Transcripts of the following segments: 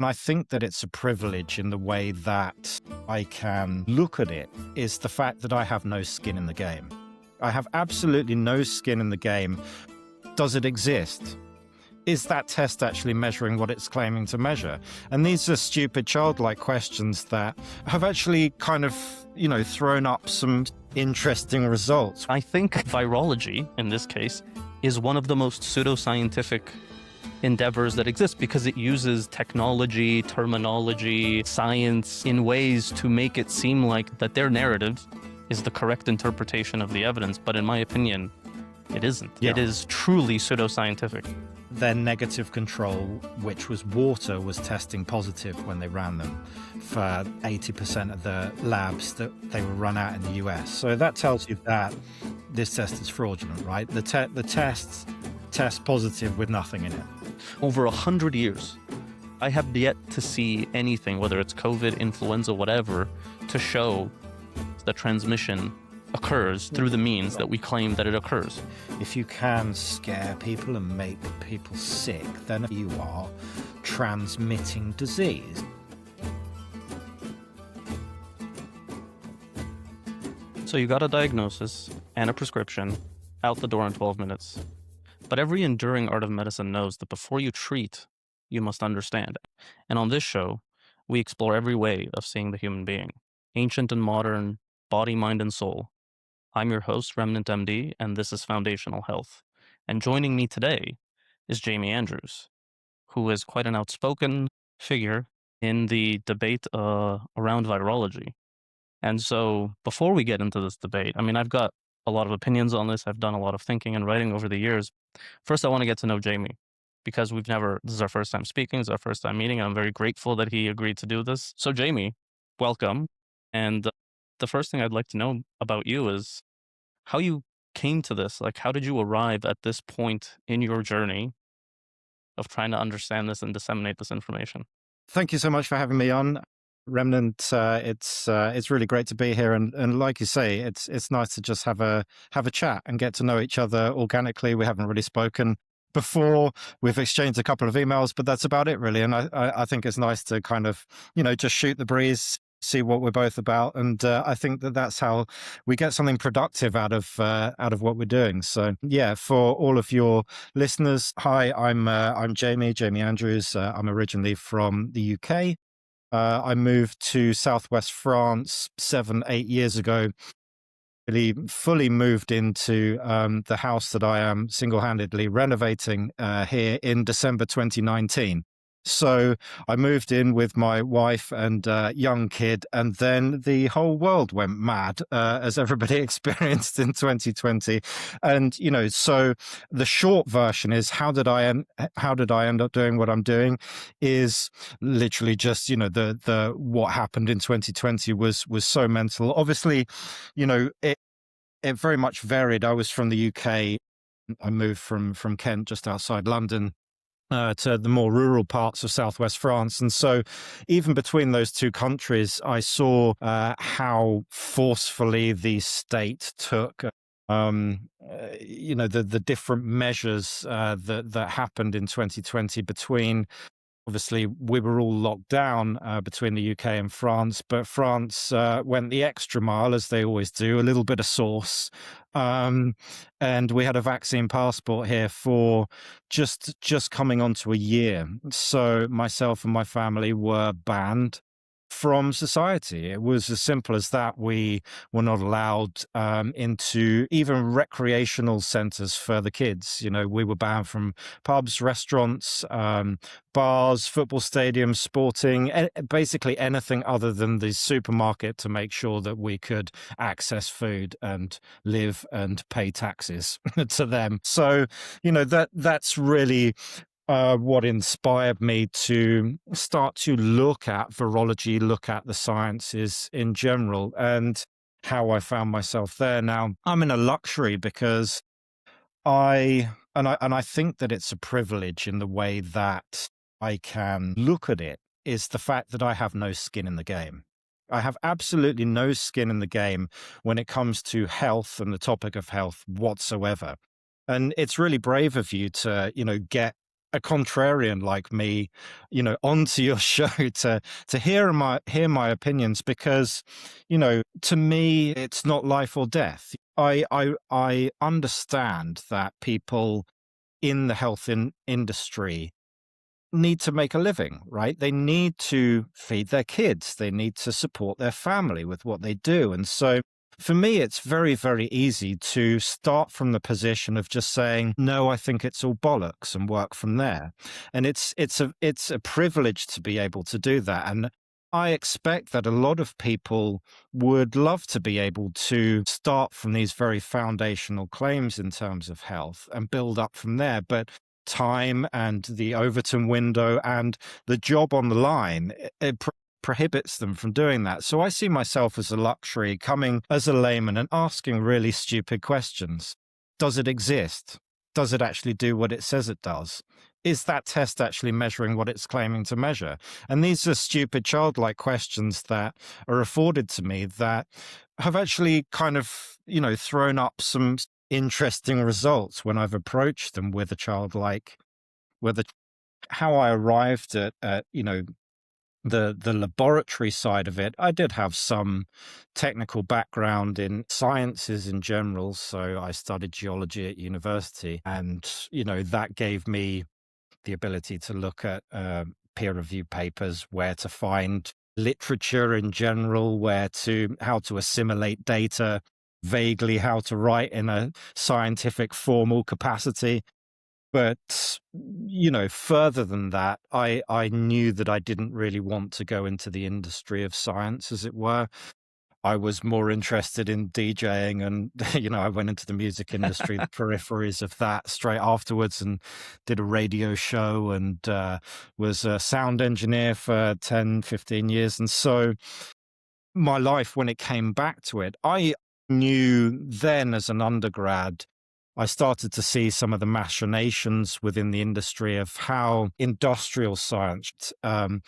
And I think that it's a privilege in the way that I can look at it is the fact that I have no skin in the game. I have absolutely no skin in the game. Does it exist? Is that test actually measuring what it's claiming to measure? And these are stupid childlike questions that have actually kind of, thrown up some interesting results. I think virology, in this case, is one of the most pseudoscientific endeavors that exist because it uses technology, terminology, science in ways to make it seem like that their narrative is the correct interpretation of the evidence. But in my opinion, it isn't. Yeah. It is truly pseudoscientific. Their negative control, which was water, was testing positive when they ran them for 80% of the labs that they were run out in the US. So that tells you that this test is fraudulent, right? The tests test positive with nothing in it. Over 100 years, I have yet to see anything, whether it's COVID, influenza, whatever, to show that transmission occurs through the means that we claim that it occurs. If you can scare people and make people sick, then you are transmitting disease. So you got a diagnosis and a prescription out the door in 12 minutes. But every enduring art of medicine knows that before you treat, you must understand. And on this show, we explore every way of seeing the human being, ancient and modern, body, mind, and soul. I'm your host, Remnantmd, and this is Foundational Health. And joining me today is Jamie Andrews, who is quite an outspoken figure in the debate around virology. And so before we get into this debate, I've got a lot of opinions on this. I've done a lot of thinking and writing over the years. First, I want to get to know Jamie because this is our first time speaking, it's our first time meeting, and I'm very grateful that he agreed to do this. So Jamie, welcome. And the first thing I'd like to know about you is how you came to this. Like, how did you arrive at this point in your journey of trying to understand this and disseminate this information? Thank you so much for having me on, Remnant. It's really great to be here, and like you say, it's nice to just have a chat and get to know each other organically. We haven't really spoken before. We've exchanged a couple of emails, but that's about it really. And I think it's nice to kind of just shoot the breeze, see what we're both about, and I think that's how we get something productive out of what we're doing. So yeah, for all of your listeners, hi, I'm Jamie Andrews. I'm originally from the UK. I moved to Southwest France 7-8 years ago. Really fully moved into the house that I am single-handedly renovating here in December 2019. So I moved in with my wife and young kid, and then the whole world went mad, as everybody experienced in 2020. And so the short version is how did I end up doing what I'm doing? Is literally just the what happened in 2020 was so mental. Obviously, it very much varied. I was from the UK. I moved from Kent, just outside London, to the more rural parts of Southwest France. And so even between those two countries, I saw how forcefully the state took the different measures that happened in 2020 between. Obviously, we were all locked down between the UK and France, but France went the extra mile, as they always do, a little bit of sauce. And we had a vaccine passport here for just coming on to a year. So myself and my family were banned from society. It was as simple as that. We were not allowed into even recreational centers for the kids. We were banned from pubs, restaurants, bars, football stadiums, sporting, basically anything other than the supermarket to make sure that we could access food and live and pay taxes to them. So, that's really what inspired me to start to look at virology, look at the sciences in general, and how I found myself there. Now, I'm in a luxury because I think that it's a privilege in the way that I can look at it, is the fact that I have no skin in the game. I have absolutely no skin in the game when it comes to health and the topic of health whatsoever. And it's really brave of you to, get a contrarian like me, onto your show to hear my opinions, because, to me it's not life or death. I understand that people in the health industry need to make a living, right? They need to feed their kids. They need to support their family with what they do. And so for me, it's very, very easy to start from the position of just saying, no, I think it's all bollocks, and work from there. And it's a privilege to be able to do that. And I expect that a lot of people would love to be able to start from these very foundational claims in terms of health and build up from there. But time and the Overton window and the job on the line, it prohibits them from doing that. So I see myself as a luxury, coming as a layman and asking really stupid questions. Does it exist? Does it actually do what it says it does? Is that test actually measuring what it's claiming to measure? And these are stupid, childlike questions that are afforded to me that have actually kind of, thrown up some interesting results when I've approached them with a childlike, how I arrived at the laboratory side of it. I did have some technical background in sciences in general, so I studied geology at university, and that gave me the ability to look at peer-reviewed papers, where to find literature in general, how to assimilate data, vaguely how to write in a scientific formal capacity. But, further than that, I knew that I didn't really want to go into the industry of science, as it were. I was more interested in DJing, and, I went into the music industry, the peripheries of that straight afterwards, and did a radio show, and was a sound engineer for 10, 15 years. And so my life, when it came back to it, I knew then as an undergrad, I started to see some of the machinations within the industry of how industrial science, and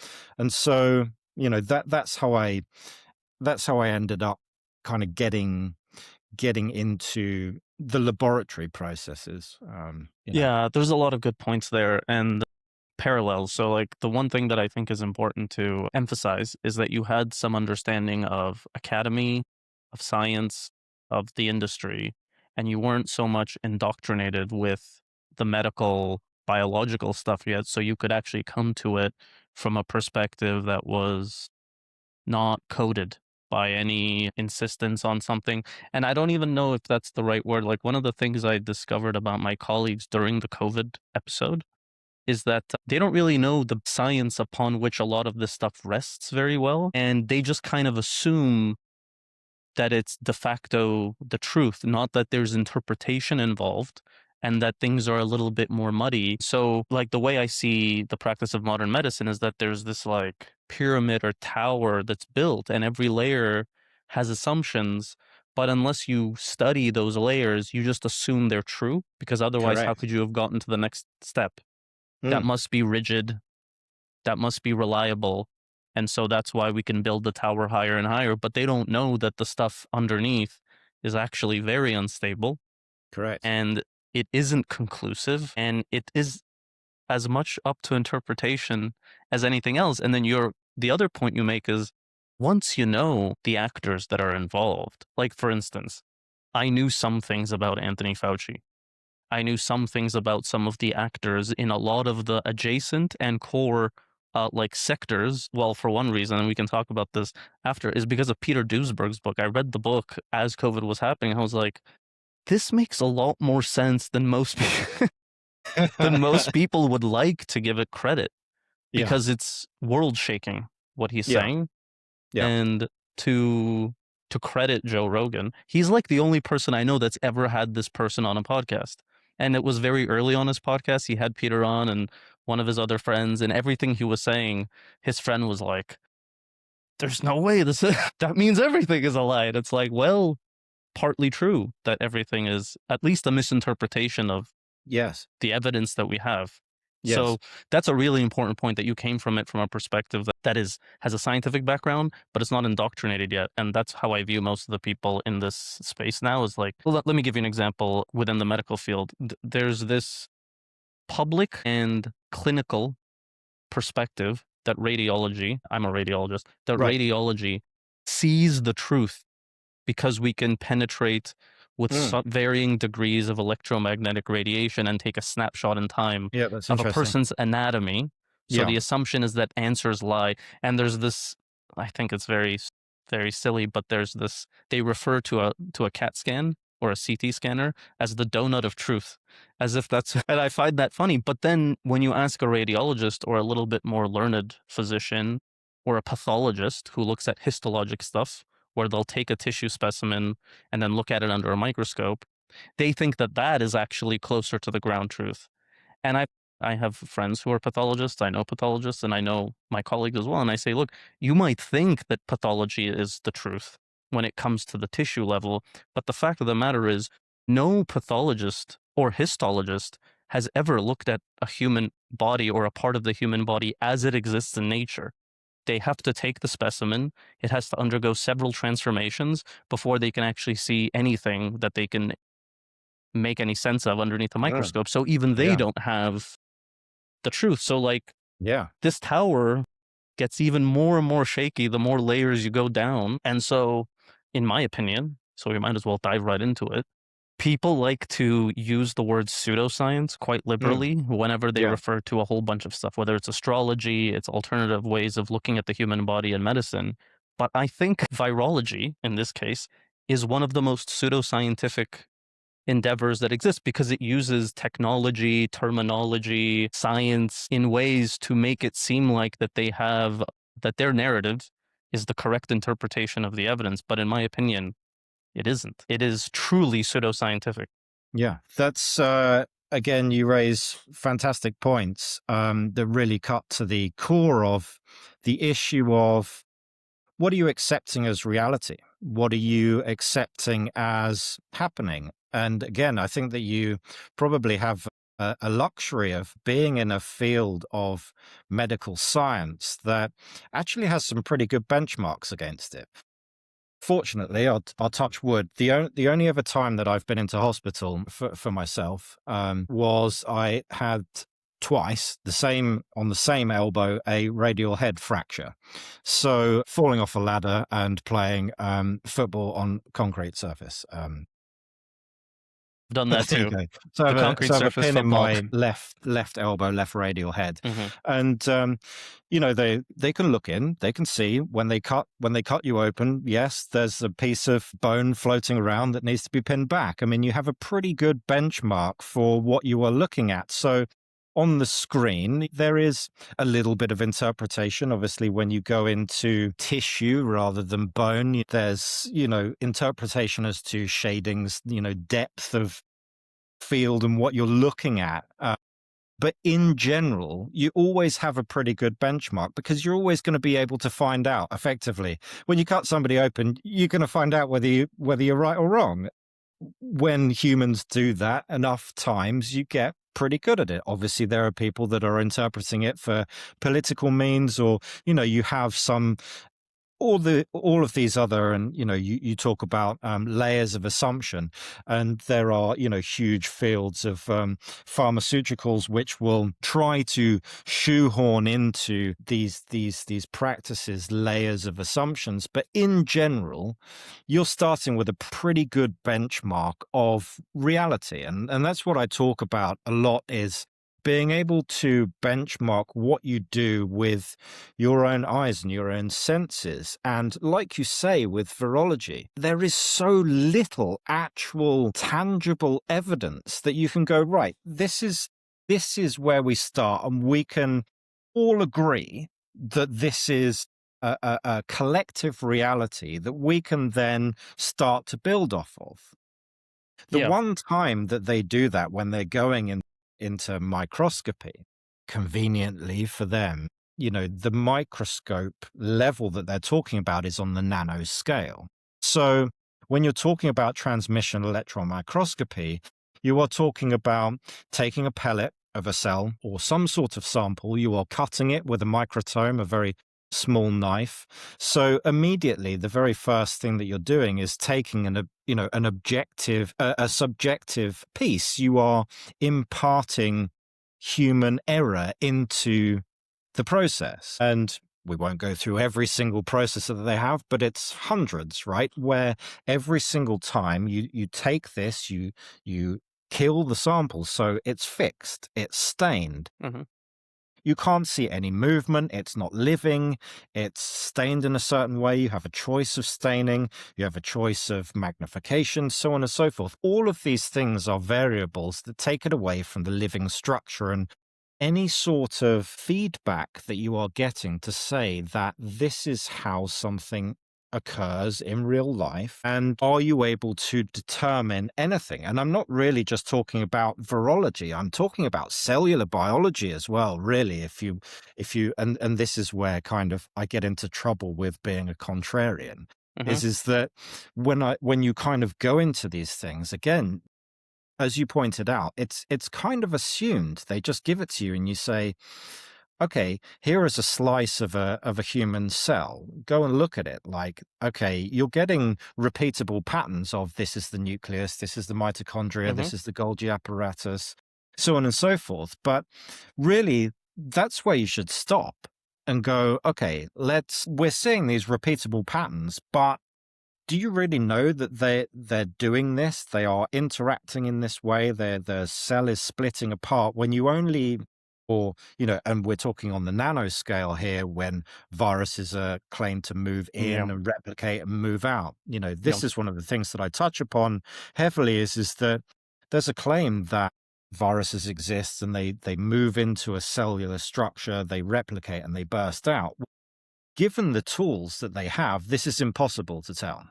so that's how I ended up kind of getting into the laboratory processes. Yeah, there's a lot of good points there and parallels. So, like, the one thing that I think is important to emphasize is that you had some understanding of academy, of science, of the industry, and you weren't so much indoctrinated with the medical, biological stuff yet. So you could actually come to it from a perspective that was not coded by any insistence on something. And I don't even know if that's the right word. Like, one of the things I discovered about my colleagues during the COVID episode is that they don't really know the science upon which a lot of this stuff rests very well. And they just kind of assume that it's de facto the truth, not that there's interpretation involved and that things are a little bit more muddy. So, like, the way I see the practice of modern medicine is that there's this like pyramid or tower that's built, and every layer has assumptions. But unless you study those layers, you just assume they're true, because otherwise, how Correct. could you have gotten to the next step? That Mm, must be rigid, that must be reliable. And so that's why we can build the tower higher and higher. But they don't know that the stuff underneath is actually very unstable, correct. and it isn't conclusive, and it is as much up to interpretation as anything else. And then the other point you make is, once you know the actors that are involved, like, for instance, I knew some things about Anthony Fauci. I knew some things about some of the actors in a lot of the adjacent and core like sectors. Well, for one reason, and we can talk about this after, is because of Peter Duesberg's book. I read the book as COVID was happening. I was like, this makes a lot more sense than most than most people would like to give it credit, Yeah, because it's world shaking what he's yeah, saying. yeah. And to credit Joe Rogan, he's like the only person I know that's ever had this person on a podcast. And it was very early on his podcast. He had Peter on and one of his other friends, and everything he was saying, his friend was like, there's no way that means everything is a lie. And it's like, well, partly true that everything is at least a misinterpretation of Yes, the evidence that we have. yes. So that's a really important point, that you came from it from a perspective that has a scientific background, but it's not indoctrinated yet. And that's how I view most of the people in this space now, is like, well, let me give you an example within the medical field. There's this public and clinical perspective that radiology, I'm a radiologist, that Right. radiology sees the truth because we can penetrate with Mm. varying degrees of electromagnetic radiation and take a snapshot in time Yeah, that's of a interesting. person's anatomy. So Yeah. the assumption is that answers lie. And there's this, I think it's very silly, but there's this, they refer to a CAT scan or a CT scanner as the donut of truth, as if that's, and I find that funny. But then when you ask a radiologist or a little bit more learned physician or a pathologist who looks at histologic stuff, where they'll take a tissue specimen and then look at it under a microscope, they think that that is actually closer to the ground truth. And I have friends who are pathologists, I know pathologists, and I know my colleagues as well, and I say, look, you might think that pathology is the truth when it comes to the tissue level, but the fact of the matter is no pathologist or histologist has ever looked at a human body or a part of the human body as it exists in nature. They have to take the specimen. It has to undergo several transformations before they can actually see anything that they can make any sense of underneath a Mm. microscope. So even they Yeah. don't have the truth. So like Yeah. this tower gets even more and more shaky the more layers you go down. And so, in my opinion, so we might as well dive right into it. People like to use the word pseudoscience quite Mm. liberally whenever they Yeah. refer to a whole bunch of stuff, whether it's astrology, it's alternative ways of looking at the human body and medicine. But I think virology, in this case, is one of the most pseudoscientific endeavors that exist because it uses technology, terminology, science in ways to make it seem like that they have, that their narrative is the correct interpretation of the evidence. But in my opinion, it isn't. It is truly pseudoscientific. Yeah. That's, again, you raise fantastic points that really cut to the core of the issue of what are you accepting as reality? What are you accepting as happening? And again, I think that you probably have a luxury of being in a field of medical science that actually has some pretty good benchmarks against it. Fortunately, I'll touch wood. The only other time that I've been into hospital for myself was I had twice on the same elbow a radial head fracture. So falling off a ladder and playing football on concrete surface. I've done that There you too. go. So I The have a concrete surface pin in football. my left elbow, left radial head, Mm-hmm. and they can look in, they can see when they cut you open. Yes, there's a piece of bone floating around that needs to be pinned back. I mean, you have a pretty good benchmark for what you are looking at. So on the screen, there is a little bit of interpretation. Obviously, when you go into tissue rather than bone, there's, interpretation as to shadings, depth of field and what you're looking at. But in general, you always have a pretty good benchmark because you're always going to be able to find out effectively. When you cut somebody open, you're going to find out whether you're right or wrong. When humans do that enough times, you get pretty good at it. Obviously, there are people that are interpreting it for political means, or, you have some all of these other, and you talk about layers of assumption, and there are huge fields of pharmaceuticals which will try to shoehorn into these practices layers of assumptions. But in general, you're starting with a pretty good benchmark of reality, and that's what I talk about a lot, is being able to benchmark what you do with your own eyes and your own senses. And like you say, with virology, there is so little actual tangible evidence that you can go, right, this is where we start, and we can all agree that this is a collective reality that we can then start to build off of. The Yeah. one time that they do that, when they're going into microscopy, conveniently for them, the microscope level that they're talking about is on the nano scale. So when you're talking about transmission electron microscopy, you are talking about taking a pellet of a cell or some sort of sample, you are cutting it with a microtome, a very small knife. So immediately, the very first thing that you're doing is taking a subjective piece. You are imparting human error into the process. And we won't go through every single process that they have, but it's hundreds, right? Where every single time you take this, you kill the sample, so it's fixed, it's stained. Mm-hmm. You can't see any movement. It's not living. It's stained in a certain way. You have a choice of staining. You have a choice of magnification, so on and so forth. All of these things are variables that take it away from the living structure. And any sort of feedback that you are getting to say that this is how something occurs in real life, and are you able to determine anything? And I'm not really just talking about virology, I'm talking about cellular biology as well, really. If you and this is where kind of I get into trouble with being a contrarian, Mm-hmm. is that when you kind of go into these things again, as you pointed out, it's kind of assumed. They just give it to you and you say, okay, here is a slice of a human cell. Go and look at it. Like, okay, you're getting repeatable patterns of this is the nucleus, this is the mitochondria, Mm-hmm. this is the Golgi apparatus, so on and so forth. But really, that's where you should stop and go, okay, we're seeing these repeatable patterns, but do you really know that they're doing this? They are interacting in this way. Their cell is splitting apart when you only, or and we're talking on the nanoscale here when viruses are claimed to move Yeah. in and replicate and move out. Yeah. This is one of the things that I touch upon heavily is that there's a claim that viruses exist and they move into a cellular structure, they replicate and they burst out. Given the tools that they have, this is impossible to tell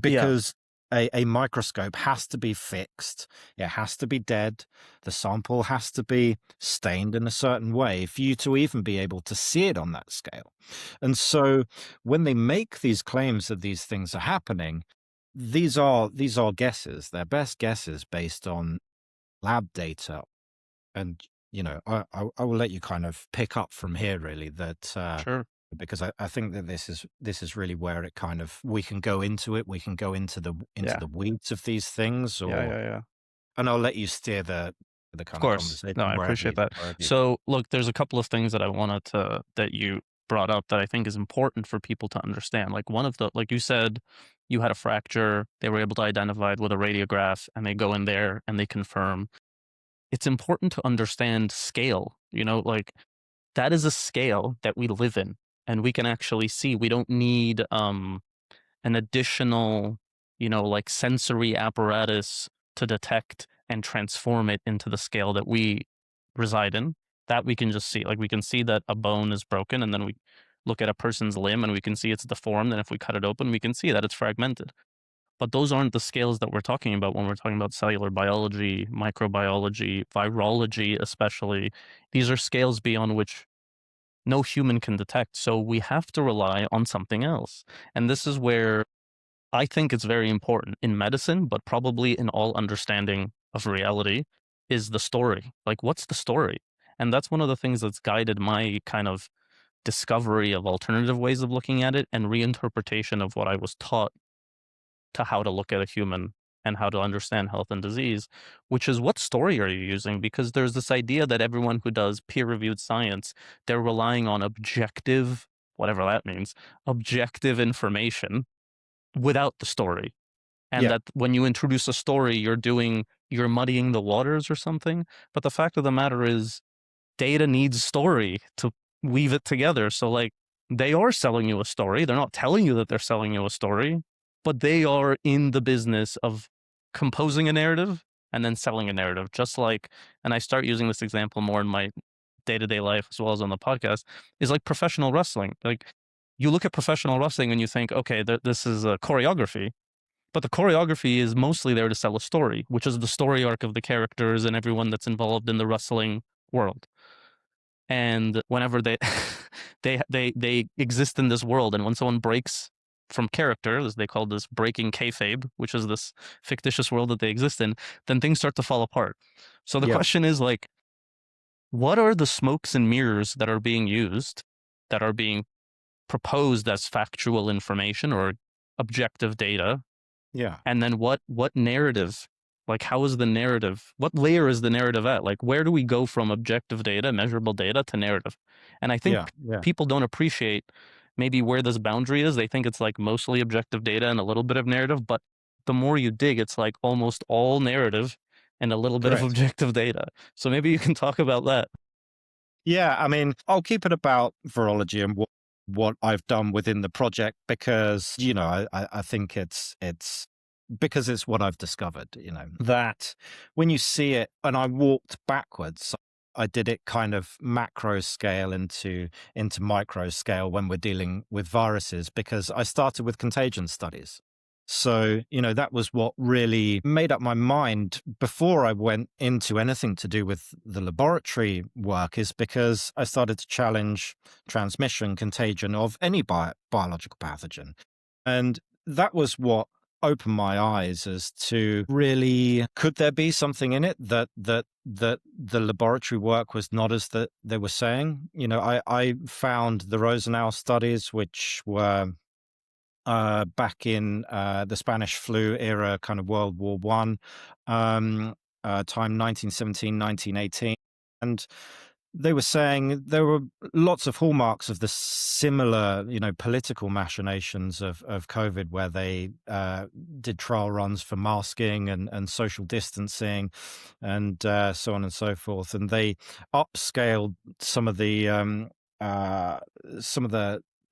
because a microscope has to be fixed. It has to be dead. The sample has to be stained in a certain way for you to even be able to see it on that scale. And so when they make these claims that these things are happening, these are guesses. They're best guesses based on lab data. And, I will let you kind of pick up from here, really, that Sure. because I think that this is really where it kind of we can go into it. We can go into the Yeah. weeds of these things, Yeah. and I'll let you steer the Of kind of course. No, conversation I appreciate that. wherever you So, look, there's a couple of things that I wanted that you brought up that I think is important for people to understand. Like like you said, you had a fracture, they were able to identify it with a radiograph, and they go in there and they confirm. It's important to understand scale, like that is a scale that we live in and we can actually see. We don't need an additional, like sensory apparatus to detect and transform it into the scale that we reside in. That we can just see. Like we can see that a bone is broken, and then we look at a person's limb and we can see it's deformed. And if we cut it open, we can see that it's fragmented. But those aren't the scales that we're talking about when we're talking about cellular biology, microbiology, virology, especially. These are scales beyond which no human can detect. So we have to rely on something else. And this is where I think it's very important in medicine, but probably in all understanding of reality, is the story. Like, what's the story? And that's one of the things that's guided my kind of discovery of alternative ways of looking at it and reinterpretation of what I was taught to how to look at a human and how to understand health and disease, which is what story are you using? Because there's this idea that everyone who does peer-reviewed science, they're relying on objective, whatever that means, objective information without the story. And yeah, that when you introduce a story, you're muddying the waters or something. But the fact of the matter is data needs story to weave it together. So like they are selling you a story. They're not telling you that they're selling you a story, but they are in the business of composing a narrative and then selling a narrative. Just like, and I start using this example more in my day-to-day life as well as on the podcast, is like professional wrestling. Like you look at professional wrestling and you think, okay, this is a choreography, but the choreography is mostly there to sell a story, which is the story arc of the characters and everyone that's involved in the wrestling world. And whenever they they exist in this world, and when someone breaks from character, as they call this breaking kayfabe, which is this fictitious world that they exist in, then things start to fall apart. So the yeah, question is like, what are the smokes and mirrors that are being used, that are being proposed as factual information or objective data? yeah, And then what narrative Like, how is the narrative? What layer is the narrative at? Like, where do we go from objective data, measurable data, to narrative? And I think Yeah, yeah. people don't appreciate maybe where this boundary is. They think it's like mostly objective data and a little bit of narrative, but the more you dig, it's like almost all narrative and a little bit of Correct. objective data. So maybe you can talk about that. Yeah, I mean, I'll keep it about virology and what I've done within the project because, I think it's because it's what I've discovered, that when you see it, and I walked backwards, I did it kind of macro scale into micro scale when we're dealing with viruses because I started with contagion studies. So, that was what really made up my mind before I went into anything to do with the laboratory work, is because I started to challenge transmission, contagion of any biological pathogen. And that was what opened my eyes as to really, could there be something in it that the laboratory work was not as that they were saying. I found the Rosenau studies, which were back in the Spanish flu era, kind of World War One, time 1917, 1918. And they were saying there were lots of hallmarks of the similar, political machinations of COVID, where they did trial runs for masking and social distancing and so on and so forth. And they upscaled some of the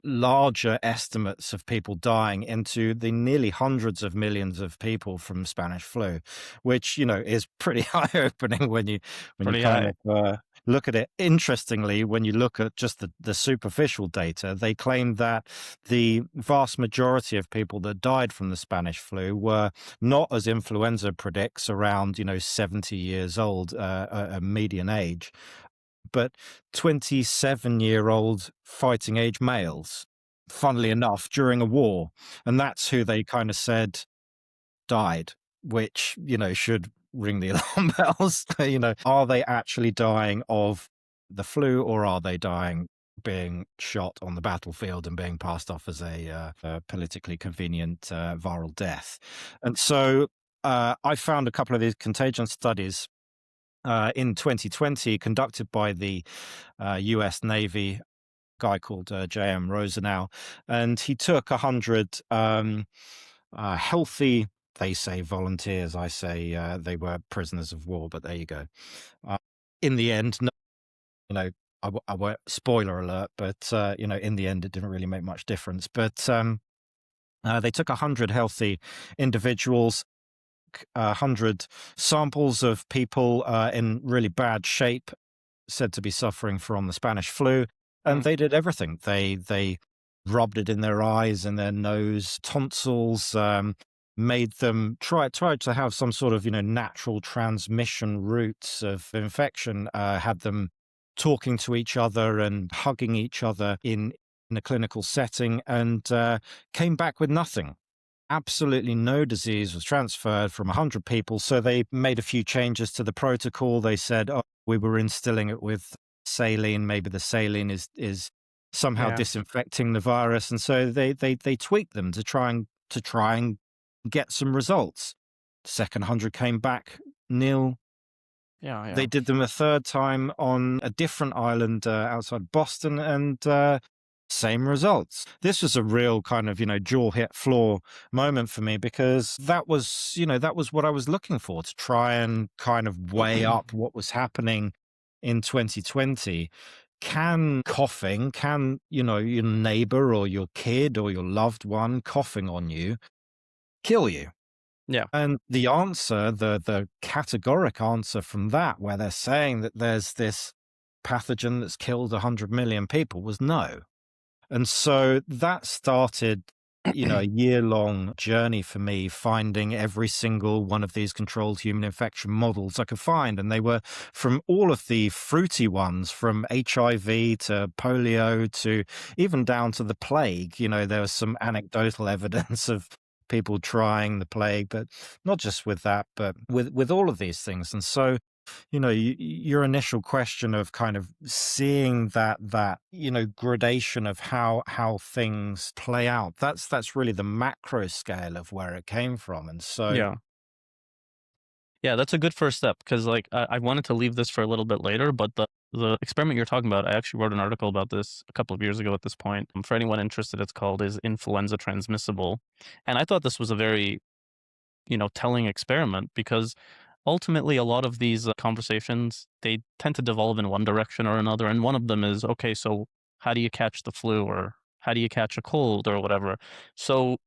larger estimates of people dying into the nearly hundreds of millions of people from Spanish flu, which is pretty eye-opening when you Pretty kind high. of look at it. Interestingly, when you look at just the superficial data, they claim that the vast majority of people that died from the Spanish flu were not, as influenza predicts, around 70 years old, a median age, but 27-year-old fighting age males, funnily enough, during a war. And that's who they kind of said died, which, should ring the alarm bells. Are they actually dying of the flu, or are they dying being shot on the battlefield and being passed off as a politically convenient viral death? And so I found a couple of these contagion studies in 2020 conducted by the US Navy, guy called J.M. Rosenau, and he took 100 healthy, they say volunteers, I say they were prisoners of war, but there you go. Uh, in the end, no, I won't, spoiler alert, but in the end, it didn't really make much difference. But they took 100 healthy individuals, 100 samples of people in really bad shape, said to be suffering from the Spanish flu, and Mm. they did everything. They rubbed it in their eyes and their nose, tonsils, made them tried to have some sort of natural transmission routes of infection, had them talking to each other and hugging each other in a clinical setting, and came back with nothing. Absolutely no disease was transferred from 100 people. So they made a few changes to the protocol. They said, oh, we were instilling it with saline. Maybe the saline is somehow Yeah. disinfecting the virus. And so they tweaked them to try and get some results. Second 100 came back nil. Yeah. Yeah. They did them a third time on a different island outside Boston, and same results. This was a real kind of, jaw hit floor moment for me, because that was what I was looking for, to try and kind of weigh up what was happening in 2020. Can coughing, your neighbor or your kid or your loved one coughing on you kill you? Yeah. And the answer, the categoric answer from that, where they're saying that there's this pathogen that's killed 100 million people, was no. And so that started, a year-long journey for me, finding every single one of these controlled human infection models I could find. And they were from all of the fruity ones, from HIV to polio to even down to the plague. There was some anecdotal evidence of people trying the plague, but not just with that, but with all of these things. And so your initial question of kind of seeing that gradation of how things play out, that's really the macro scale of where it came from. And so Yeah. Yeah, that's a good first step because like I wanted to leave this for a little bit later, but the experiment you're talking about, I actually wrote an article about this a couple of years ago at this point. For anyone interested, it's called "Is Influenza Transmissible?" And I thought this was a very, telling experiment because ultimately a lot of these conversations, they tend to devolve in one direction or another, and one of them is, okay, so how do you catch the flu, or how do you catch a cold, or whatever. So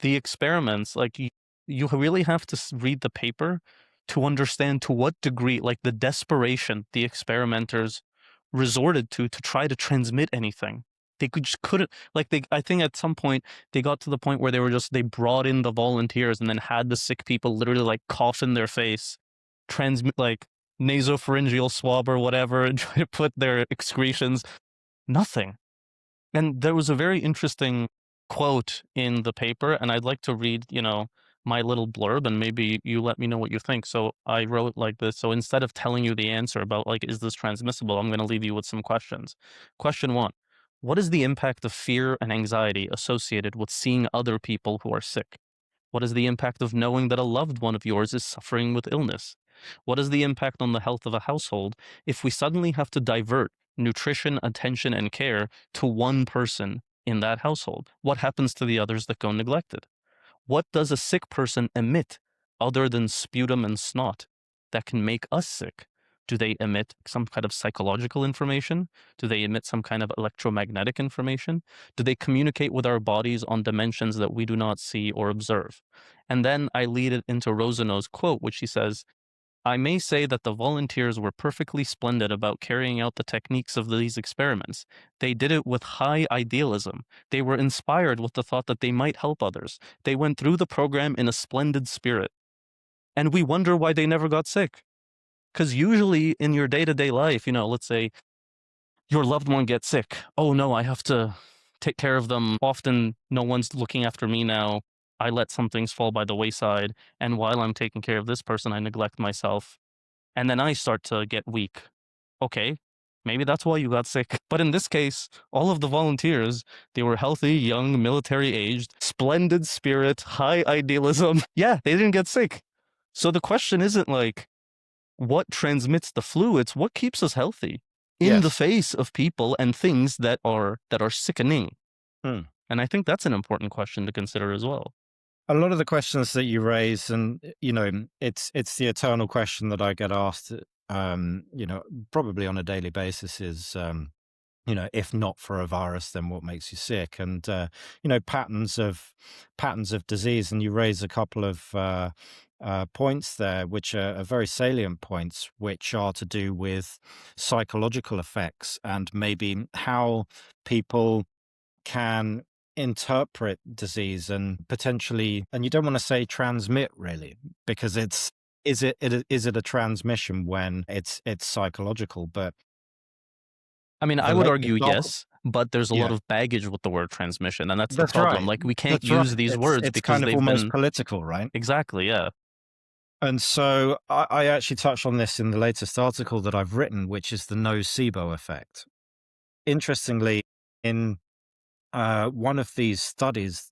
the experiments, like you really have to read the paper to understand to what degree, like the desperation the experimenters resorted to try to transmit anything. They just couldn't, like I think at some point they got to the point where they brought in the volunteers and then had the sick people literally like cough in their face, transmit like nasopharyngeal swab or whatever, and try to put their excretions. Nothing. And there was a very interesting quote in the paper, and I'd like to read, my little blurb, and maybe you let me know what you think. So I wrote like this. So instead of telling you the answer about like, is this transmissible? I'm going to leave you with some questions. Question one: what is the impact of fear and anxiety associated with seeing other people who are sick? What is the impact of knowing that a loved one of yours is suffering with illness? What is the impact on the health of a household if we suddenly have to divert nutrition, attention, and care to one person in that household? What happens to the others that go neglected? What does a sick person emit other than sputum and snot that can make us sick? Do they emit some kind of psychological information? Do they emit some kind of electromagnetic information? Do they communicate with our bodies on dimensions that we do not see or observe? And then I lead it into Rosano's quote, which he says, I may say that the volunteers were perfectly splendid about carrying out the techniques of these experiments. They did it with high idealism. They were inspired with the thought that they might help others. They went through the program in a splendid spirit. And we wonder why they never got sick. Because usually in your day-to-day life, let's say your loved one gets sick. Oh no, I have to take care of them. Often no one's looking after me now. I let some things fall by the wayside. And while I'm taking care of this person, I neglect myself. And then I start to get weak. Okay, maybe that's why you got sick. But in this case, all of the volunteers, they were healthy, young, military aged, splendid spirit, high idealism. Yeah, they didn't get sick. So the question isn't like, what transmits the flu? It's what keeps us healthy in the Yes. face of people and things that are sickening. Hmm. And I think that's an important question to consider as well. A lot of the questions that you raise, and it's the eternal question that I get asked, probably on a daily basis is, if not for a virus, then what makes you sick? And patterns of disease. And you raise a couple of points there, which are very salient points, which are to do with psychological effects and maybe how people can interpret disease and potentially, and you don't want to say transmit really, because is it a transmission when it's psychological? But I mean, I would the argue bulk, yes, but there's a lot yeah, of baggage with the word transmission, and that's the that's problem. right. Like, we can't That's right. use these words It's because kind of they've almost been political, right? exactly, yeah. And so I actually touched on this in the latest article that I've written, which is the nocebo effect. Interestingly, in one of these studies,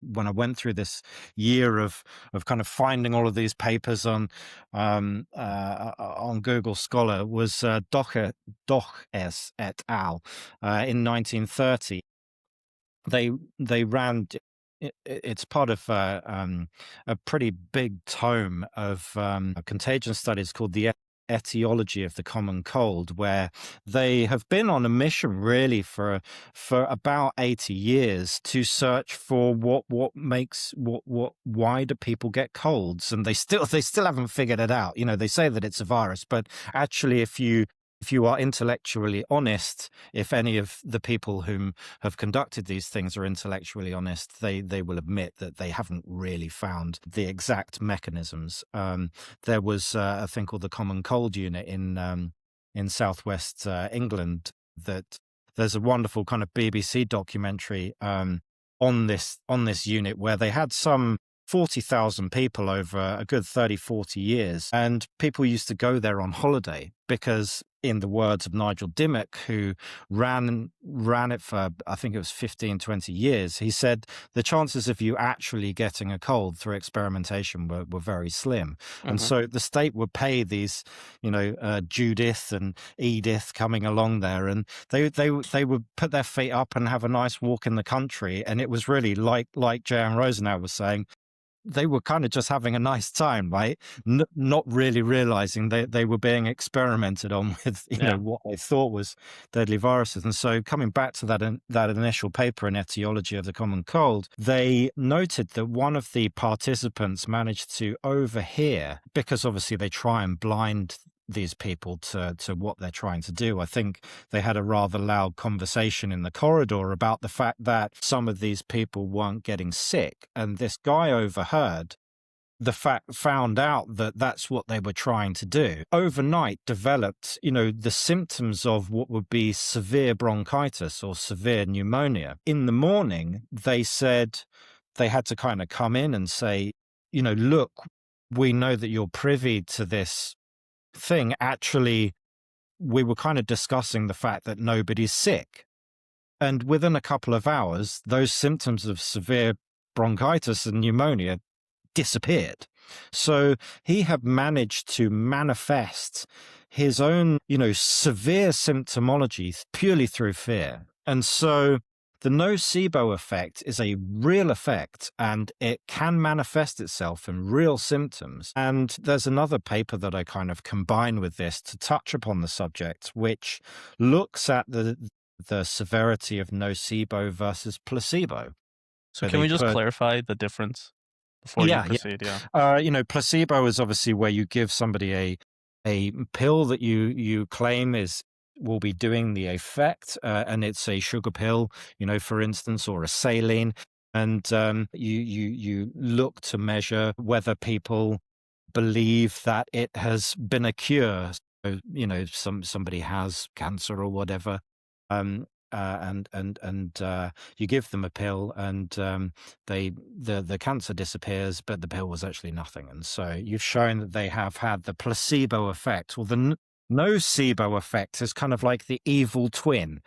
when I went through this year of kind of finding all of these papers on Google Scholar, was Doches et al. In 1930. They ran. It's part of a pretty big tome of contagion studies called the etiology of the common cold, where they have been on a mission really for about 80 years to search for what makes why do people get colds, and they still haven't figured it out. They say that it's a virus, but actually if you are intellectually honest, if any of the people whom have conducted these things are intellectually honest, they will admit that they haven't really found the exact mechanisms. There was a thing called the Common Cold Unit in southwest England. That there's a wonderful kind of BBC documentary on this unit where they had some 40,000 people over a good 30, 40 years. And people used to go there on holiday because, in the words of Nigel Dimmock, who ran it for, I think it was 15, 20 years, he said the chances of you actually getting a cold through experimentation were very slim. And so the state would pay these, Judith and Edith coming along there, and they would put their feet up and have a nice walk in the country. And it was really like J.M. Rosenau was saying, they were kind of just having a nice time, right? Not really realizing they were being experimented on with, what they thought was deadly viruses. And so coming back to that initial paper in Etiology of the Common Cold, they noted that one of the participants managed to overhear, because obviously they try and blind these people to what they're trying to do. I think they had a rather loud conversation in the corridor about the fact that some of these people weren't getting sick, and this guy overheard found out that that's what they were trying to do. Overnight developed, the symptoms of what would be severe bronchitis or severe pneumonia. In the morning, they said they had to kind of come in and say, look, we know that you're privy to this thing. Actually, we were kind of discussing the fact that nobody's sick. And within a couple of hours, those symptoms of severe bronchitis and pneumonia disappeared. So he had managed to manifest his own, severe symptomology purely through fear. And so the nocebo effect is a real effect, and it can manifest itself in real symptoms. And there's another paper that I kind of combine with this to touch upon the subject, which looks at the severity of nocebo versus placebo. So can we just clarify the difference before you proceed? Yeah. Placebo is obviously where you give somebody a pill that you claim will be doing the effect, and it's a sugar pill, for instance, or a saline, and you look to measure whether people believe that it has been a cure. So, somebody has cancer or whatever, and you give them a pill, and the cancer disappears, but the pill was actually nothing. And so you've shown that they have had the placebo effect, or the nocebo effect is kind of like the evil twin,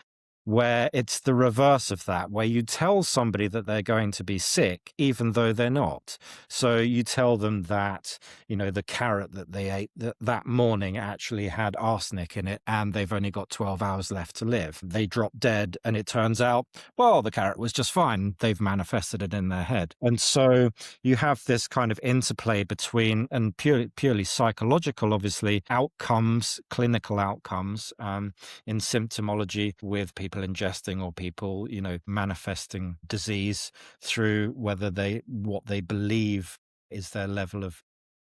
where it's the reverse of that, where you tell somebody that they're going to be sick, even though they're not. So you tell them that, the carrot that they ate that morning actually had arsenic in it, and they've only got 12 hours left to live. They drop dead, and it turns out, well, the carrot was just fine. They've manifested it in their head. And so you have this kind of interplay between, and purely psychological, obviously, outcomes, clinical outcomes, in symptomology with people ingesting or people, manifesting disease through what they believe is their level of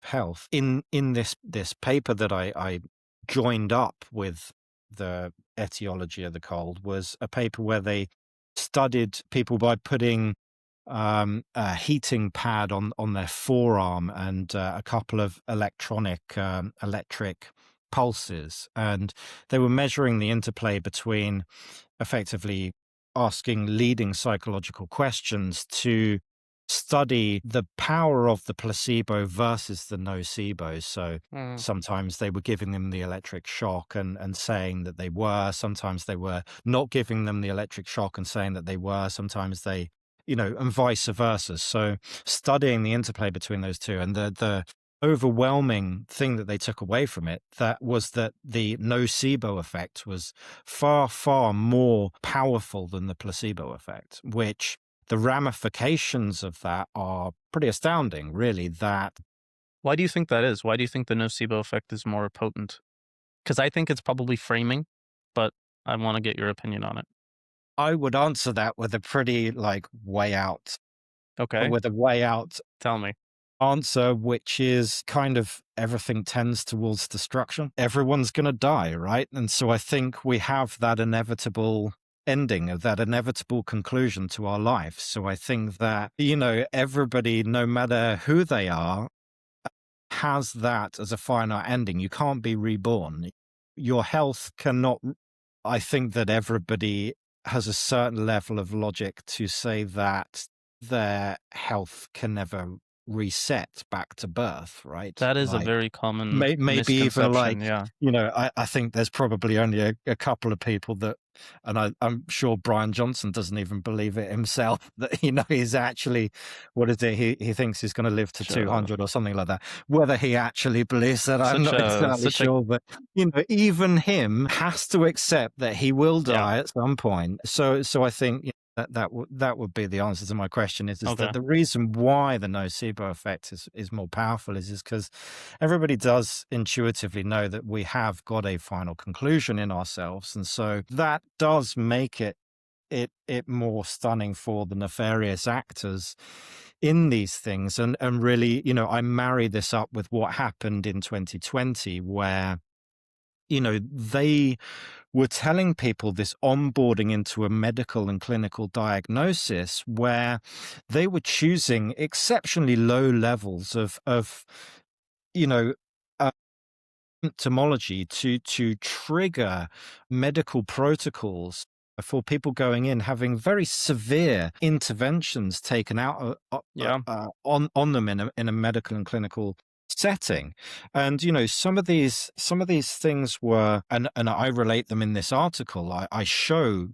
health. In this paper that I joined up with the etiology of the cold was a paper where they studied people by putting a heating pad on their forearm and a couple of electric pulses, and they were measuring the interplay between effectively asking leading psychological questions to study the power of the placebo versus the nocebo. So sometimes they were giving them the electric shock and saying that they were, sometimes they were not giving them the electric shock and saying that they were, sometimes they, and vice versa. So studying the interplay between those two, and the overwhelming thing that they took away from it, that was that the nocebo effect was far, far more powerful than the placebo effect, which the ramifications of that are pretty astounding, really. Why do you think that is? Why do you think the nocebo effect is more potent? Because I think it's probably framing, but I want to get your opinion on it. I would answer that with a pretty way out. Okay. With a way out. Tell me. Answer, which is kind of everything tends towards destruction. Everyone's going to die, right? And so I think we have that inevitable ending, of that inevitable conclusion to our life. So I think that, everybody, no matter who they are, has that as a finite ending. You can't be reborn. Your health cannot. I think that everybody has a certain level of logic to say that their health can never reset back to birth, right? That is a Like very common maybe even like, misconception. Yeah, I think there's probably only a couple of people that, and I'm sure Brian Johnson doesn't even believe it himself, that, he's actually, what is it? He thinks he's going to live to sure. 200 or something like that. Whether he actually believes that, I'm Such not a exactly such a sure. But, even him has to accept that he will yeah. die at some point. So I think, that would be the answer to my question, is that Okay. the reason why the nocebo effect is more powerful is because everybody does intuitively know that we have got a final conclusion in ourselves, and so that does make it more stunning for the nefarious actors in these things. And really, I marry this up with what happened in 2020, where they were telling people this onboarding into a medical and clinical diagnosis, where they were choosing exceptionally low levels of you know uh, symptomology to trigger medical protocols for people going in, having very severe interventions taken out Yeah. on them in a medical and clinical setting. And some of these things were, and I relate them in this article. I show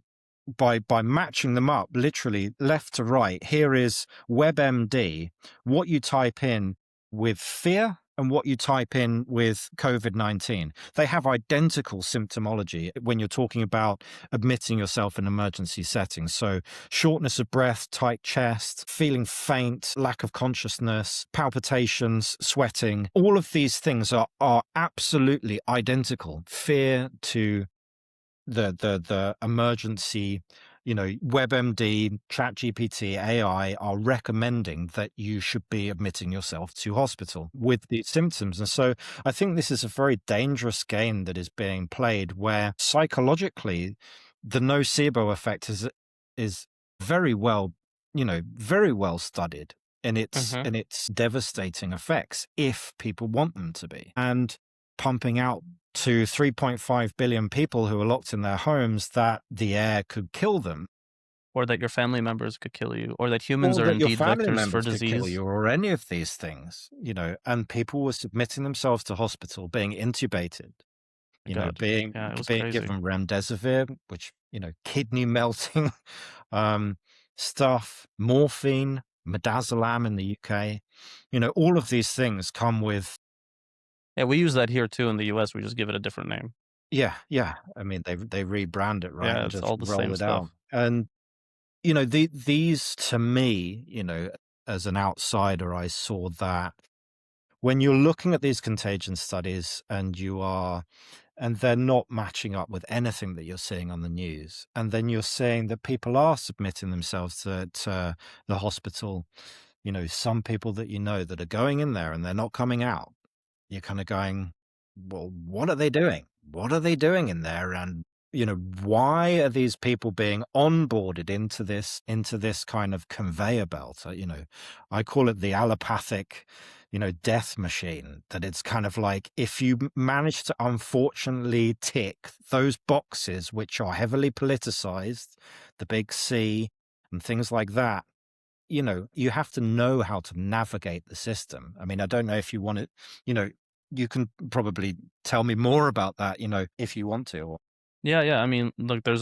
by matching them up literally left to right. Here is WebMD, what you type in with fear and what you type in with COVID-19. They have identical symptomology when you're talking about admitting yourself in emergency settings. So shortness of breath, tight chest, feeling faint, lack of consciousness, palpitations, sweating. All of these things are absolutely identical. Fear to the emergency, WebMD, ChatGPT, AI are recommending that you should be admitting yourself to hospital with these symptoms. And so I think this is a very dangerous game that is being played, where psychologically the nocebo effect is very well, very well studied in its Hmm. in its devastating effects, if people want them to be. And pumping out to 3.5 billion people who are locked in their homes that the air could kill them, Or that your family members could kill you, or that humans or are that your indeed family vectors for members could kill disease. you, or any of these things, and people were submitting themselves to hospital, being intubated, My God. being Yeah, it was being crazy. given remdesivir, which, kidney melting um, stuff, morphine, midazolam in the UK. All of these things come with. Yeah, we use that here too in the US. We just give it a different name. Yeah, yeah. I mean, they rebrand it, right, Yeah, and it's just all the roll same it out. stuff. And these, to me, as an outsider, I saw that when you're looking at these contagion studies, and they're not matching up with anything that you're seeing on the news, and then you're saying that people are submitting themselves to the hospital, some people that that are going in there and they're not coming out. You're kind of going, well, what are they doing? What are they doing in there? And, why are these people being onboarded into this kind of conveyor belt? I call it the allopathic, death machine, that it's kind of like, if you manage to unfortunately tick those boxes, which are heavily politicized, the big C and things like that, you have to know how to navigate the system. I mean, I don't know if you want to, you can probably tell me more about that, if you want to. Yeah, yeah. I mean, look, there's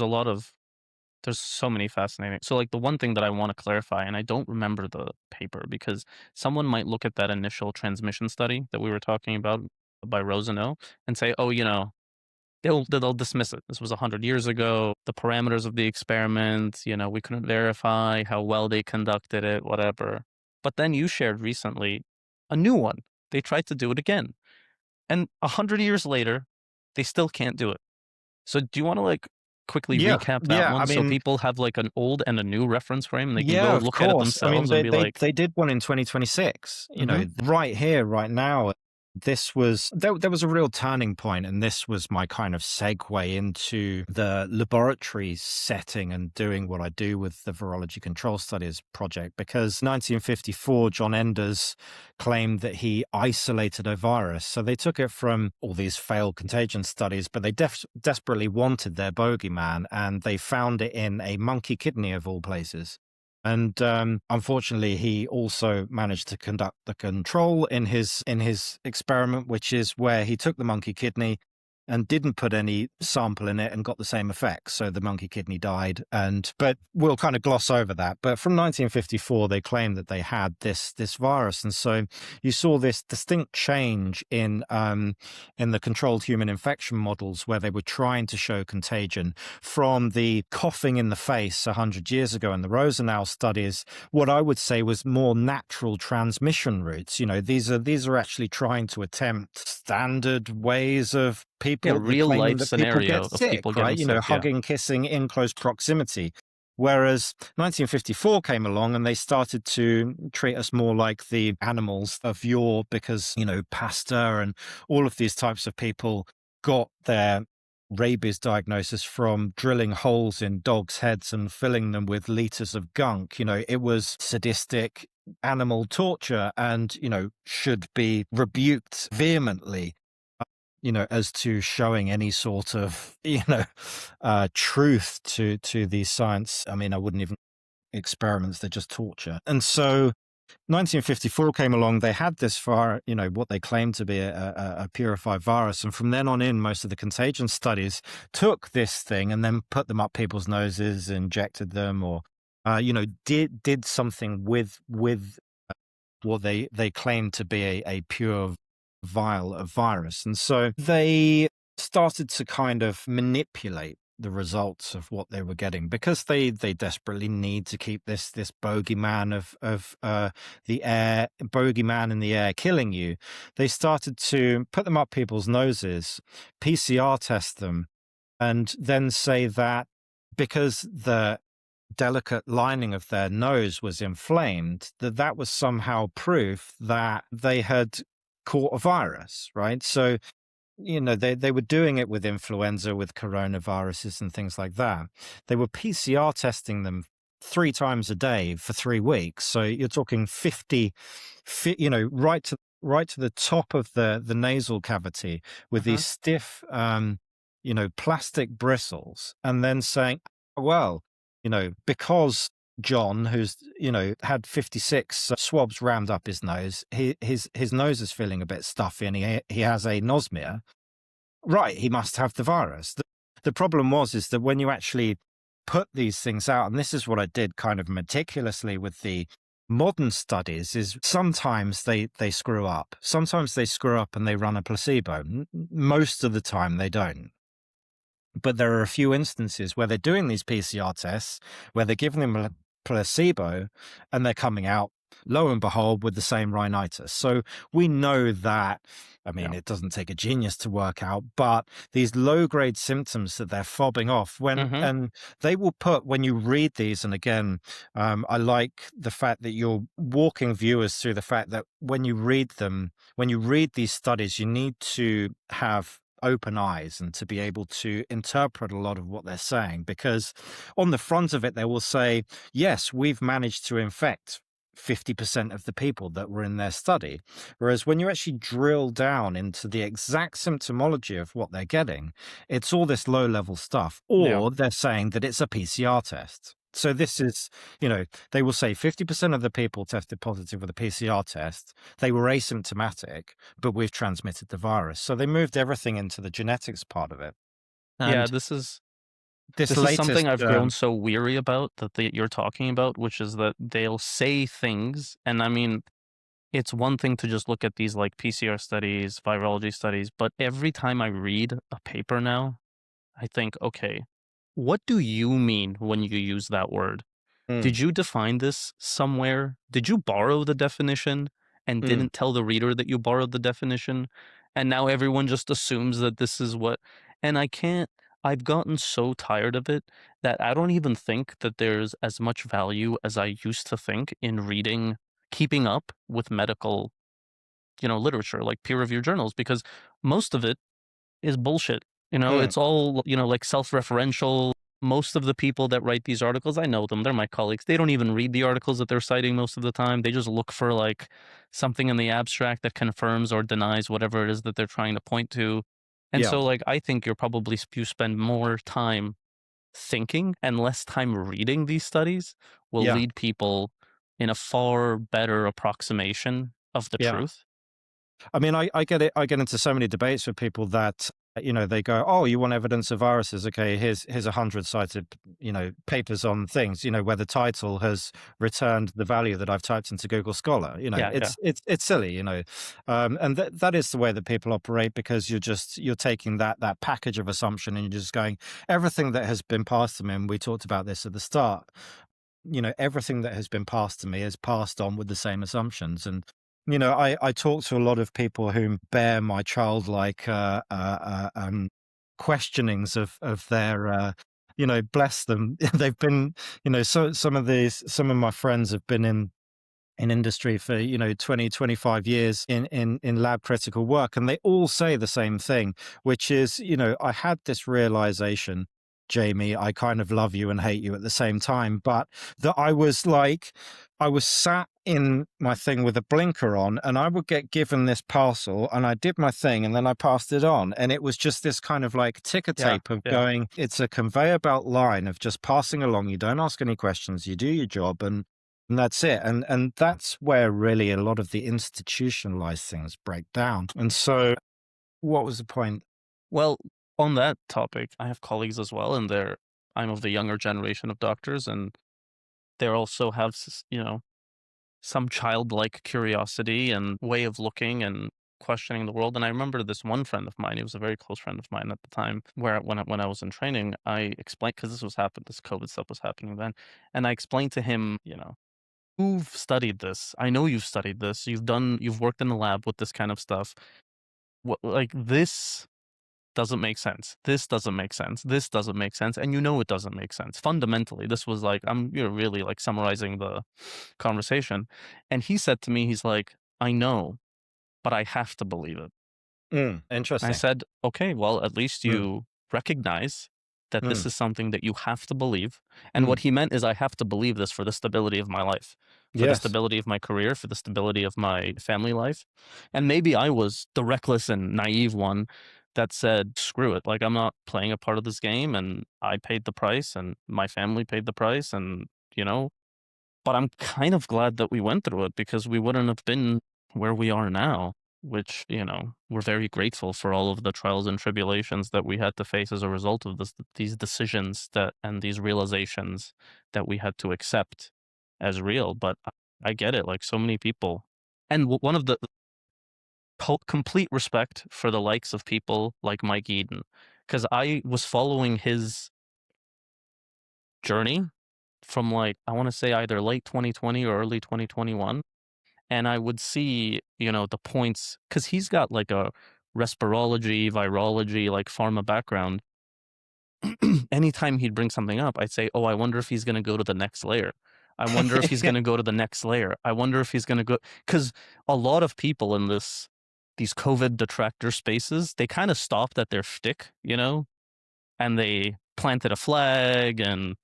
so many fascinating. So, like, the one thing that I want to clarify, and I don't remember the paper because someone might look at that initial transmission study that we were talking about by Rosenau and say, oh, they'll dismiss it. This was 100 years ago. The parameters of the experiment, we couldn't verify how well they conducted it, whatever. But then you shared recently a new one. They tried to do it again. And 100 years later, they still can't do it. So do you want to like quickly Yeah, recap that yeah. I one so mean, people have like an old and a new reference frame and they can yeah, go of look at it course. I mean, themselves and be like, they did one in 2026. mm-hmm, Right here, right now. This was there was a real turning point, and this was my kind of segue into the laboratory setting and doing what I do with the Virology Control Studies project. Because 1954, John Enders claimed that he isolated a virus. So they took it from all these failed contagion studies, but they desperately wanted their bogeyman, and they found it in a monkey kidney of all places. And unfortunately, he also managed to conduct the control in his experiment, which is where he took the monkey kidney and didn't put any sample in it and got the same effects. So the monkey kidney died. But we'll kind of gloss over that. But from 1954, they claimed that they had this virus, and so you saw this distinct change in the controlled human infection models where they were trying to show contagion from the coughing in the face 100 years ago in the Rosenau studies. What I would say was more natural transmission routes. These are actually trying to attempt standard ways of Yeah, people real claiming life that people scenario get of sick, people right? getting sick. Yeah. Hugging, kissing in close proximity. Whereas 1954 came along and they started to treat us more like the animals of yore because, Pasteur and all of these types of people got their rabies diagnosis from drilling holes in dogs' heads and filling them with liters of gunk. It was sadistic animal torture and, should be rebuked vehemently, as to showing any sort of, truth to these science. I mean, I wouldn't even experiments, they're just torture. And so 1954 came along, they had this what they claimed to be a purified virus. And from then on in, most of the contagion studies took this thing and then put them up people's noses, injected them, or, did something with what they claimed to be a pure vial of virus. And so they started to kind of manipulate the results of what they were getting because they desperately need to keep this bogeyman of the air, bogeyman in the air killing you. They started to put them up people's noses, PCR test them, and then say that because the delicate lining of their nose was inflamed, that was somehow proof that they had caught a virus, right? So, they were doing it with influenza, with coronaviruses and things like that. They were PCR testing them 3 times a day for 3 weeks. So you're talking 50, right to the top of the nasal cavity with these stiff, plastic bristles, and then saying, well, because John, who's, had 56 swabs rammed up his nose, his nose is feeling a bit stuffy and he has anosmia. Right, he must have the virus. The problem is that when you actually put these things out, and this is what I did kind of meticulously with the modern studies, is sometimes they screw up. Sometimes they screw up and they run a placebo. Most of the time they don't. But there are a few instances where they're doing these PCR tests, where they're giving them a placebo, and they're coming out, lo and behold, with the same rhinitis. So we know that, it doesn't take a genius to work out, but these low-grade symptoms that they're fobbing off, and they will put, when you read these, and again, I like the fact that you're walking viewers through the fact that when you read these studies, you need to have open eyes and to be able to interpret a lot of what they're saying, because on the front of it they will say, yes, we've managed to infect 50% of the people that were in their study. Whereas when you actually drill down into the exact symptomology of what they're getting, it's all this low-level stuff, or they're saying that it's a PCR test. So this is, they will say 50% of the people tested positive with a PCR test. They were asymptomatic, but we've transmitted the virus. So they moved everything into the genetics part of it. Yeah, And this is latest, something I've grown so weary about that you're talking about, which is that they'll say things, and it's one thing to just look at these like PCR studies, virology studies, but every time I read a paper now, I think, okay, what do you mean when you use that word? Mm, Did you define this somewhere? Did you borrow the definition and mm, didn't tell the reader that you borrowed the definition? And now everyone just assumes that this is what, and I've gotten so tired of it that I don't even think that there's as much value as I used to think in reading, keeping up with medical, literature, like peer-reviewed journals, because most of it is bullshit. mm. It's all, like self-referential. Most of the people that write these articles, I know them, they're my colleagues. They don't even read the articles that they're citing most of the time. They just look for like something in the abstract that confirms or denies whatever it is that they're trying to point to. And Yeah. so like I think you spend more time thinking and less time reading these studies will Yeah. lead people in a far better approximation of the Yeah. truth. I mean, I get it. I get into so many debates with people that, they go, "Oh, you want evidence of viruses? Okay, here's 100 cited, papers on things, where the title has returned the value that I've typed into Google Scholar." Yeah, yeah. It's silly, and that is the way that people operate, because you're taking that package of assumption and you're just going, everything that has been passed to me, and we talked about this at the start. Everything that has been passed to me is passed on with the same assumptions. And, I talk to a lot of people who bear my childlike questionings of their, bless them. They've been, some of my friends have been in industry for 20, 25 years in lab critical work, and they all say the same thing, which is, I had this realization, Jamie, I kind of love you and hate you at the same time, but that I was sat in my thing with a blinker on, and I would get given this parcel and I did my thing and then I passed it on, and it was just this kind of like ticker Yeah, tape of yeah. going, it's a conveyor belt line of just passing along. You don't ask any questions, you do your job, and that's it. And that's where really a lot of the institutionalized things break down. And so what was the point? Well, on that topic, I have colleagues as well, and I'm of the younger generation of doctors, and they also have, some childlike curiosity and way of looking and questioning the world. And I remember this one friend of mine, he was a very close friend of mine at the time, where when I was in training, I explained, because this COVID stuff was happening then, and I explained to him, you've studied this. I know you've studied this. You've worked in the lab with this kind of stuff. What, like, this doesn't make sense. This doesn't make sense. This doesn't make sense. And it doesn't make sense. Fundamentally, this was like, I'm really like summarizing the conversation. And he said to me, he's like, I know, but I have to believe it. I Interesting. said, okay, well, at least Mm, you recognize that this mm, is something that you have to believe. And what mm. he meant is, I have to believe this for the stability of my life, for the Yes. stability of my career, for the stability of my family life. And maybe I was the reckless and naive one that said, screw it. Like, I'm not playing a part of this game, and I paid the price and my family paid the price. And, but I'm kind of glad that we went through it, because we wouldn't have been where we are now, which, we're very grateful for all of the trials and tribulations that we had to face as a result of these decisions and these realizations that we had to accept as real. But I get it, like so many people. And one of the complete respect for the likes of people like Mike Eden, because I was following his journey from, like, I want to say either late 2020 or early 2021. And I would see, the points, because he's got like a respirology, virology, like pharma background. Anytime he'd bring something up, I'd say, oh, I wonder if he's going to go to the next layer. I wonder if he's Yeah. going to go to the next layer. I wonder if he's going to go, because a lot of people in these COVID detractor spaces, they kind of stopped at their shtick, and they planted a flag and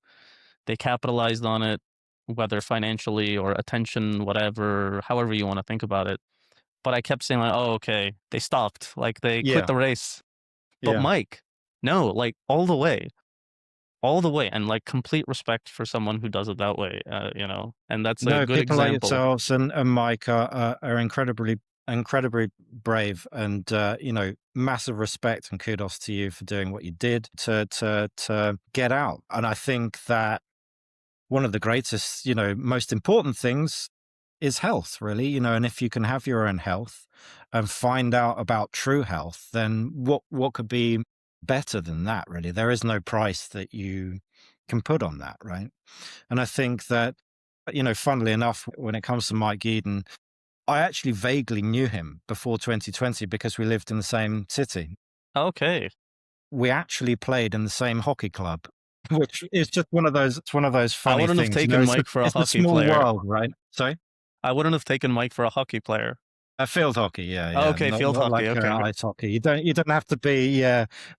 they capitalized on it, whether financially or attention, whatever, however you want to think about it. But I kept saying, like, oh, okay, they stopped, like they quit Yeah. the race. But Yeah. Mike, no, like all the way, and like complete respect for someone who does it that way, and that's a No, good people like example. yourselves and Mike are incredibly brave, and massive respect and kudos to you for doing what you did to get out. And I think that one of the greatest, most important things is health, really, and if you can have your own health and find out about true health, then what could be better than that, really? There is no price that you can put on that, right? And I think that, funnily enough, when it comes to Mike Eden, I actually vaguely knew him before 2020 because we lived in the same city. Okay, We actually played in the same hockey club, which is just it's one of those I funny wouldn't have things, taken Mike for a it's a hockey small player. world, right? So I wouldn't have taken Mike for a hockey player. Field hockey, yeah, Oh, yeah, okay, field not hockey. like Okay. ice hockey. You don't have to be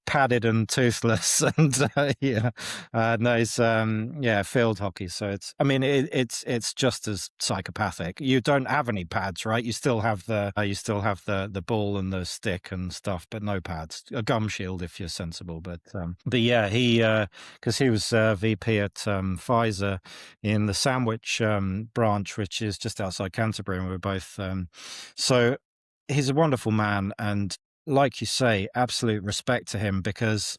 padded and toothless, and yeah, no, it's yeah, field hockey. So I mean, it's just as psychopathic. You don't have any pads, right? You still have the ball and the stick and stuff, but no pads. A gum shield if you're sensible. But yeah, he because he was VP at Pfizer in the Sandwich branch, which is just outside Canterbury, and we were both. So he's a wonderful man, and like you say, absolute respect to him, because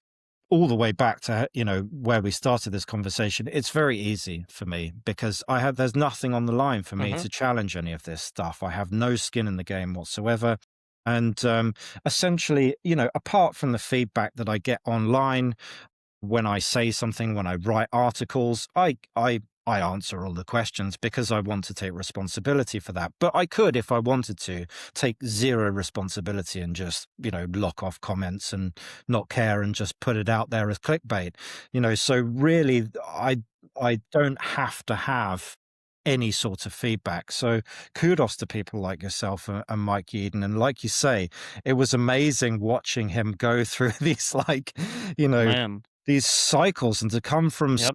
all the way back to where we started this conversation, it's very easy for me because there's nothing on the line for me Mm-hmm. to challenge any of this stuff. I have no skin in the game whatsoever. And essentially, apart from the feedback that I get online when I say something, when I write articles, I answer all the questions because I want to take responsibility for that. But I could, if I wanted to, take zero responsibility and just, lock off comments and not care and just put it out there as clickbait. So really I don't have to have any sort of feedback. So kudos to people like yourself and Mike Yeadon. And like you say, it was amazing watching him go through these Man. these cycles, and to come from Yep.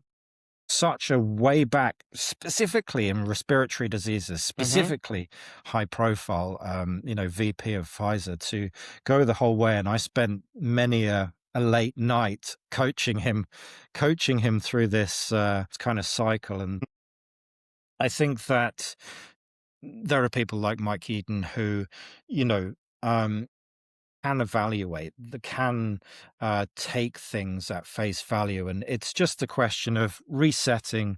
such a way back, specifically in respiratory diseases, specifically high profile, VP of Pfizer, to go the whole way. And I spent many a late night coaching him through this kind of cycle. And I think that there are people like Mike Yeadon who, um, can evaluate, that can take things at face value. And it's just a question of resetting,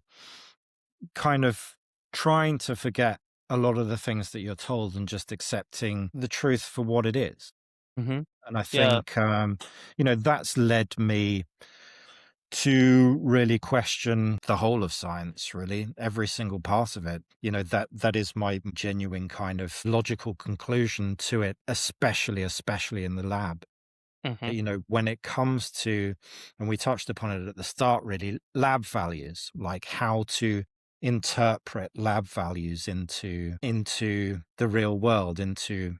kind of trying to forget a lot of the things that you're told and just accepting the truth for what it is. Mm-hmm. And I Yeah. think, that's led me to really question the whole of science, really, every single part of it. That is my genuine kind of logical conclusion to it, especially in the lab. Mm-hmm. When it comes to, and we touched upon it at the start, really, lab values, like how to interpret lab values into the real world, into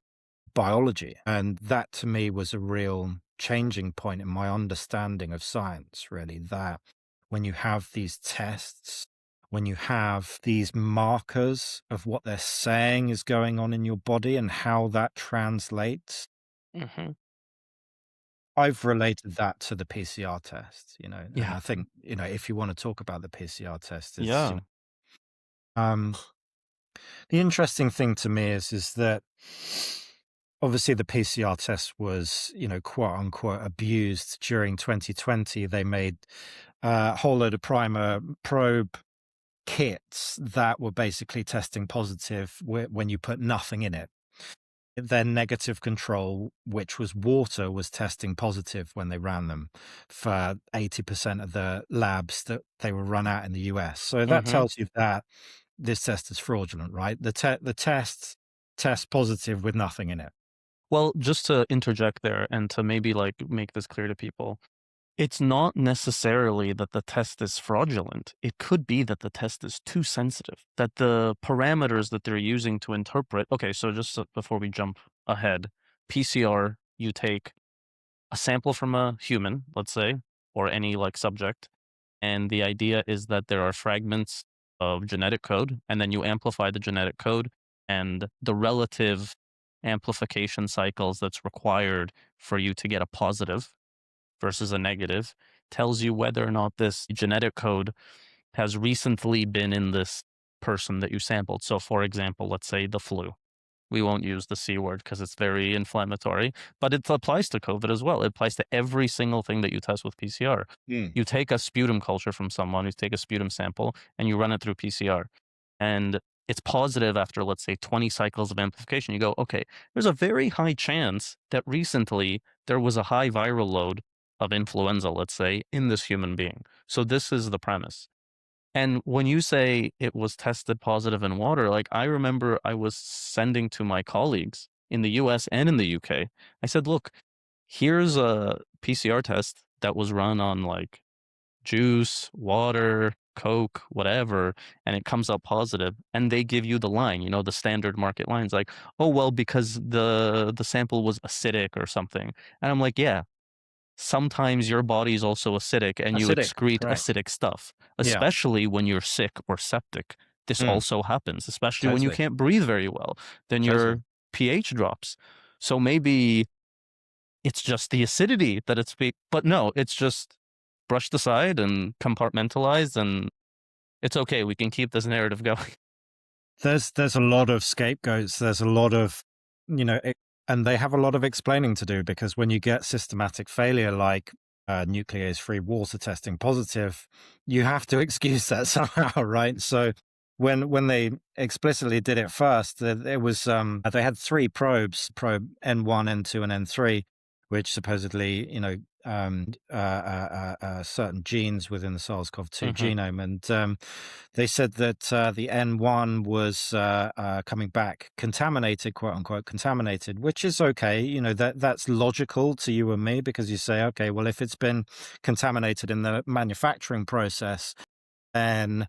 biology. And that to me was a real changing point in my understanding of science, really, that when you have these tests, when you have these markers of what they're saying is going on in your body and how that translates, Mm-hmm. I've related that to the PCR test, and Yeah. I think, if you want to talk about the PCR test, Yeah. um, the interesting thing to me is that obviously the PCR test was, quote unquote abused during 2020. They made a whole load of primer probe kits that were basically testing positive when you put nothing in it. Their negative control, which was water, was testing positive when they ran them for 80% of the labs that they were run at in the US. So that Mm-hmm. tells you that this test is fraudulent, right? The tests test positive with nothing in it. Well, just to interject there and to maybe like make this clear to people, it's not necessarily that the test is fraudulent. It could be that the test is too sensitive, that the parameters that they're using to interpret. Okay, so just before we jump ahead, PCR, you take a sample from a human, let's say, or any like subject, and the idea is that there are fragments of genetic code, and then you amplify the genetic code and the relative amplification cycles that's required for you to get a positive versus a negative tells you whether or not this genetic code has recently been in this person that you sampled. So, for example, let's say the flu. We won't use the C word because it's very inflammatory, but it applies to COVID as well. It applies to every single thing that you test with PCR. Mm. You take a sputum culture from someone, you take a sputum sample, and you run it through PCR. And it's positive after, let's say, 20 cycles of amplification. You go, okay, there's a very high chance that recently there was a high viral load of influenza, let's say, in this human being. So this is the premise. And when you say it was tested positive in water, like I remember I was sending to my colleagues in the US and in the UK, I said, look, here's a PCR test that was run on like juice, water, Coke, whatever, and it comes up positive, and they give you the line, the standard market lines like, oh well, because the sample was acidic or something. And I'm like, yeah, sometimes your body is also acidic and you Acidic, excrete correct. acidic stuff, Yeah. especially when you're sick or septic. This Mm, also happens, especially when you totally. can't breathe very well. Then Totally. your pH drops. So maybe it's just the acidity that it's but no, it's just brushed aside and compartmentalized, and it's okay. We can keep this narrative going. There's a lot of scapegoats. There's a lot of, and they have a lot of explaining to do, because when you get systematic failure like nuclease-free water testing positive, you have to excuse that somehow, right? So when they explicitly did it first, it was they had three probes, probe N1, N2, and N3, which supposedly certain genes within the SARS-CoV-2 Hmm. genome, and they said that the N1 was coming back contaminated, quote unquote, contaminated, which is okay. That's logical to you and me, because you say, okay, well, if it's been contaminated in the manufacturing process, then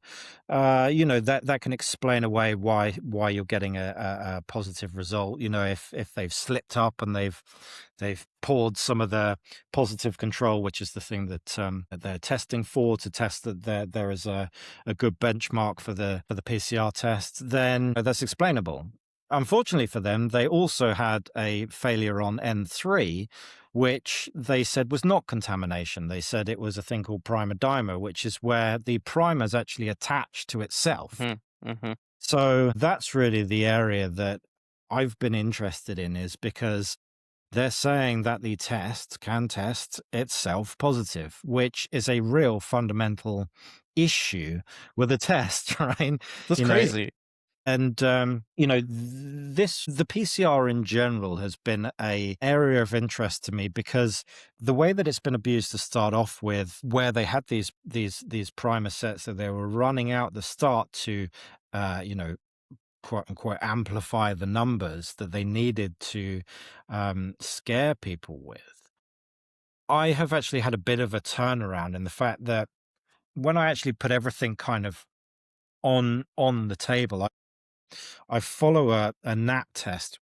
that can explain away why you're getting a positive result. If they've slipped up and they've poured some of the positive control, which is the thing that they're testing for, to test that there is a good benchmark for the PCR test, then that's explainable. Unfortunately for them, they also had a failure on N3, which they said was not contamination. They said it was a thing called primer dimer, which is where the primer is actually attached to itself. Mm-hmm. So that's really the area that I've been interested in, is because they're saying that the test can test itself positive, which is a real fundamental issue with the test, right? That's You know, crazy. and the PCR in general has been a area of interest to me, because the way that it's been abused to start off with, where they had these primer sets that they were running out at the start to, quote unquote, amplify the numbers that they needed to scare people with. I have actually had a bit of a turnaround in the fact that when I actually put everything kind of on the table, I follow a NAT test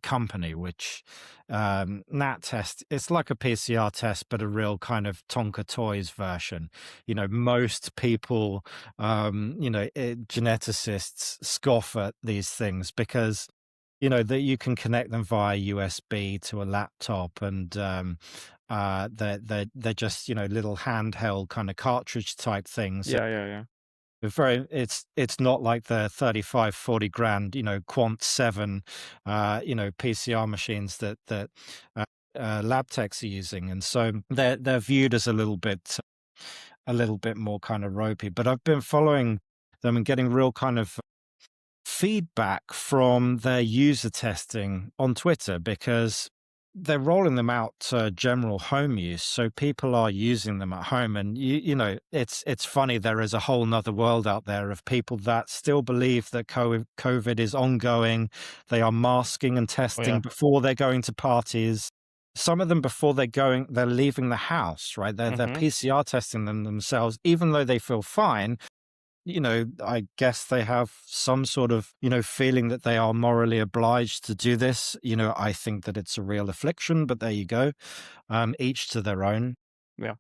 company, which NAT test, it's like a PCR test, but a real kind of Tonka Toys version. Most people, geneticists scoff at these things, because that you can connect them via USB to a laptop, and they're just little handheld kind of cartridge type things. Yeah. It's not like the 35, 40 grand, Quant 7, PCR machines that lab techs are using. And so they're viewed as a little bit more kind of ropey. But I've been following them and getting real kind of feedback from their user testing on Twitter, because they're rolling them out to general home use, so people are using them at home. And it's funny, there is a whole nother world out there of people that still believe that COVID is ongoing. They are masking and testing before they're going to parties. Some of them, before they're leaving the house, right? They're PCR testing them themselves, even though they feel fine. I guess they have some sort of, feeling that they are morally obliged to do this. I think that it's a real affliction, but there you go. Each to their own. Yeah.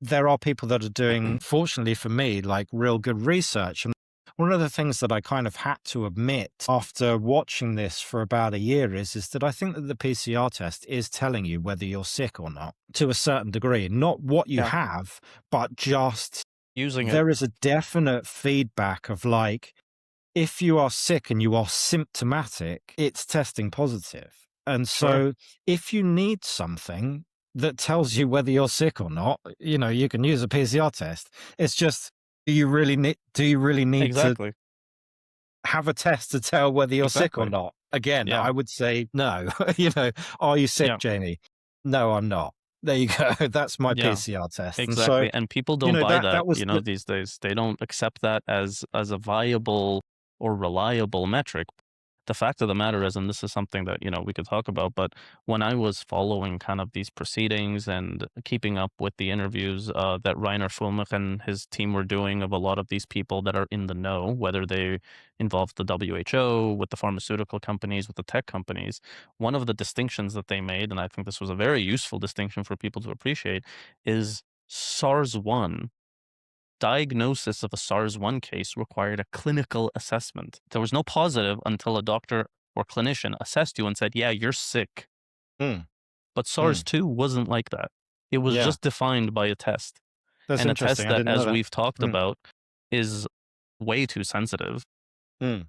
There are people that are doing, fortunately for me, like real good research. And one of the things that I kind of had to admit after watching this for about a year is that I think that the PCR test is telling you whether you're sick or not, to a certain degree. Not what you have, but just Using it. there is a definite feedback of, like, if you are sick and you are symptomatic, it's testing positive. And so if you need something that tells you whether you're sick or not, you can use a PCR test. It's just, do you really need to Exactly. have a test to tell whether you're sick or not? Again, I would say no. Are you sick, Yeah. Jamie? No, I'm not. There you go. That's my Yeah. PCR test. Exactly. And so, And people don't buy that, was these days. They don't accept that as a viable or reliable metric. the fact of the matter is, and this is something that, we could talk about, but when I was following kind of these proceedings and keeping up with the interviews that Rainer Fulmich and his team were doing of a lot of these people that are in the know, whether they involve the WHO, with the pharmaceutical companies, with the tech companies, one of the distinctions that they made, and I think this was a very useful distinction for people to appreciate, is SARS-1. Diagnosis of a SARS-1 case required a clinical assessment. There was no positive until a doctor or clinician assessed you and said, yeah, you're sick. Mm, But mm, SARS-2 wasn't like that. It was yeah, just defined by a test. that's And a interesting. test I that, didn't know as that. we've talked Mm, about, is way too sensitive. mm.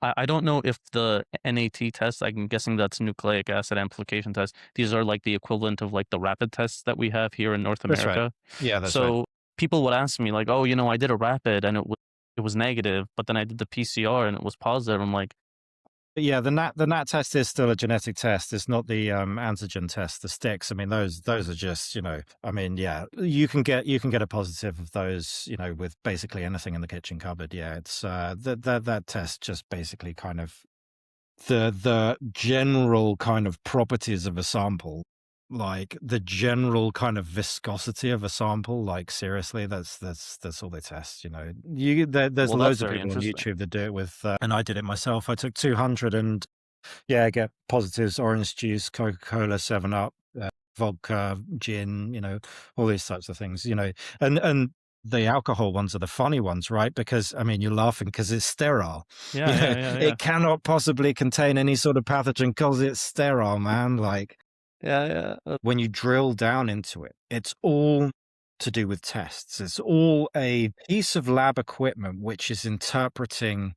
I don't know if the NAT test, I'm guessing that's nucleic acid amplification test. These are like the equivalent of like the rapid tests that we have here in North That's right. America. Yeah, that's right. So people would ask me like, oh, I did a rapid and it was negative, but then I did the PCR and it was positive. I'm like, But yeah, the NAT test is still a genetic test. It's not the antigen test, the sticks. I mean, those are just, I mean, yeah, you can get a positive of those, with basically anything in the kitchen cupboard. Yeah, it's that test just basically kind of the general kind of properties of a sample, like the general kind of viscosity of a sample. Like seriously, that's all they test. There's well, that's loads of very people on interesting. YouTube that do it with, and I did it myself. I took 200 and yeah, I get positives: orange juice, Coca-Cola, 7 Up, vodka, gin, all these types of things, and the alcohol ones are the funny ones, right? Because I mean, you're laughing because it's sterile. Yeah, yeah, yeah, yeah. It cannot possibly contain any sort of pathogen because it's sterile, man. Like Yeah, yeah. when you drill down into it, it's all to do with tests. It's all a piece of lab equipment which is interpreting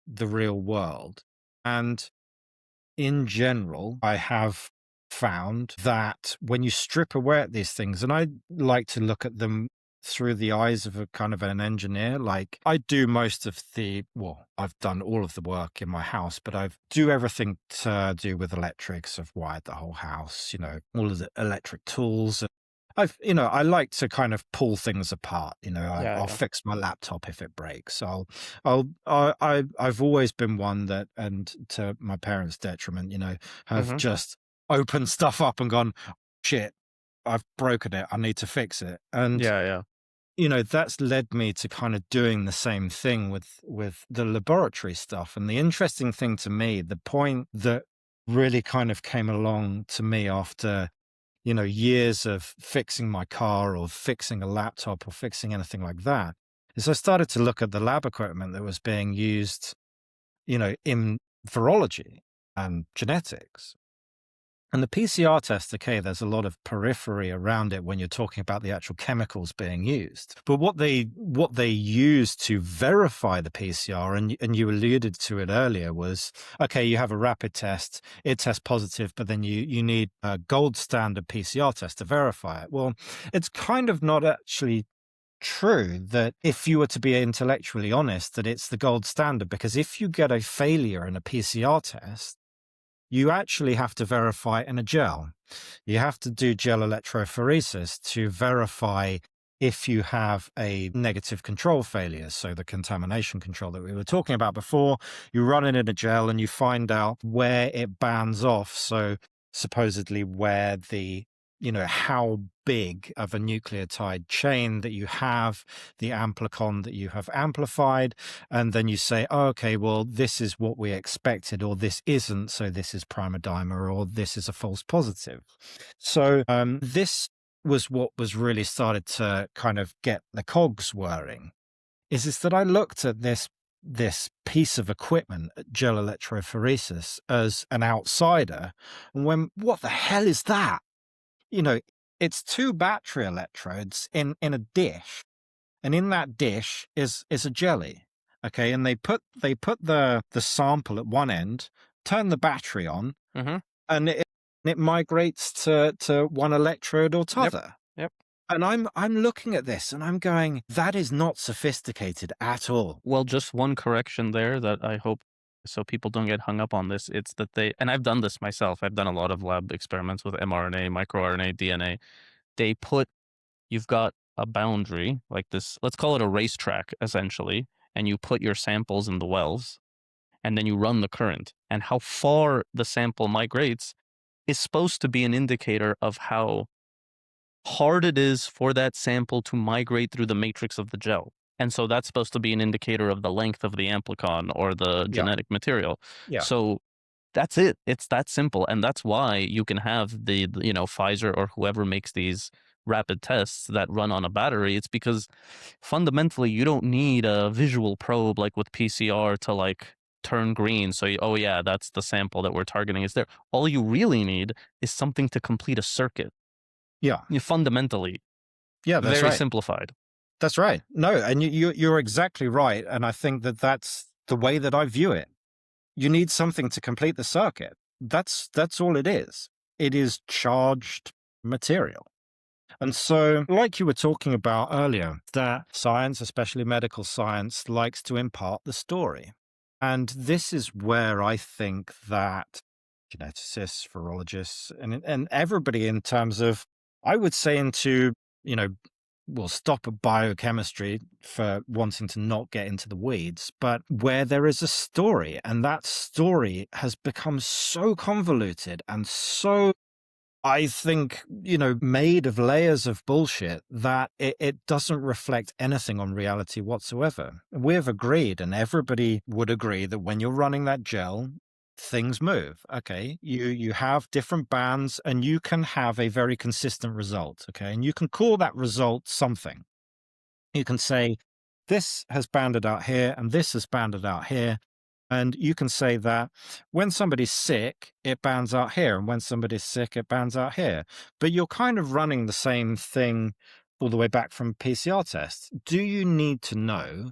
the real world. And in general, I have found that when you strip away at these things, and I like to look at them through the eyes of a kind of an engineer, like I do most of I've done all of the work in my house, but I do everything to do with electrics. I've wired the whole house, all of the electric tools. I like to kind of pull things apart. Yeah, I'll yeah. fix my laptop if it breaks. I've always been one that, and to my parents' detriment, have Mm-hmm. just opened stuff up and gone, shit, I've broken it. I need to fix it. And, Yeah, yeah. that's led me to kind of doing the same thing with the laboratory stuff. And the interesting thing to me, the point that really kind of came along to me after years of fixing my car or fixing a laptop or fixing anything like that, is I started to look at the lab equipment that was being used, in virology and genetics. And the PCR test, okay, there's a lot of periphery around it when you're talking about the actual chemicals being used. But what they use to verify the PCR, and you alluded to it earlier, was okay, you have a rapid test, it tests positive, but then you need a gold standard PCR test to verify it. Well, it's kind of not actually true that, if you were to be intellectually honest, that it's the gold standard, because if you get a failure in a PCR test, you actually have to verify in a gel. You have to do gel electrophoresis to verify if you have a negative control failure. So the contamination control that we were talking about before, you run it in a gel and you find out where it bands off. So supposedly where how big of a nucleotide chain that you have, the amplicon that you have amplified, and then you say, oh, okay, well, this is what we expected, or this isn't, so this is primodimer, or this is a false positive. So this was what was really started to kind of get the cogs whirring, is that I looked at this piece of equipment, gel electrophoresis, as an outsider, and when, what the hell is that? It's two battery electrodes in a dish, and in that dish is a jelly. Okay, and they put the sample at one end, turn the battery on, Mm-hmm. and it migrates to one electrode or Yep. t'other. Yep. And I'm looking at this and I'm going, that is not sophisticated at all. Well, just one correction there that I hope so people don't get hung up on this. It's that and I've done this myself. I've done a lot of lab experiments with mRNA, microRNA, DNA. You've got a boundary like this, let's call it a racetrack essentially, and you put your samples in the wells. and then you run the current. And how far the sample migrates is supposed to be an indicator of how hard it is for that sample to migrate through the matrix of the gel. And so that's supposed to be an indicator of the length of the amplicon or the Yeah. genetic material. Yeah. So that's it. It's that simple. And that's why you can have the Pfizer or whoever makes these rapid tests that run on a battery. It's because fundamentally you don't need a visual probe like with PCR to like turn green. So, oh yeah, that's the sample that we're targeting is there. All you really need is something to complete a circuit. Yeah. Fundamentally, Yeah, that's very right. simplified. That's right. No, and you're exactly right. And I think that that's the way that I view it. You need something to complete the circuit. That's all it is. It is charged material. And so, like you were talking about earlier, that science, especially medical science, likes to impart the story. And this is where I think that geneticists, virologists, and everybody in terms of, I would say into, we'll stop at biochemistry for wanting to not get into the weeds, but where there is a story, and that story has become so convoluted and so, I think, made of layers of bullshit that it doesn't reflect anything on reality whatsoever. We have agreed, and everybody would agree, that when you're running that gel, things move. Okay, you have different bands, and you can have a very consistent result. Okay, and you can call that result something. You can say this has banded out here, and this has banded out here. And you can say that when somebody's sick, it bands out here, and when somebody's sick, it bands out here. But you're kind of running the same thing all the way back from PCR tests. Do you need to know?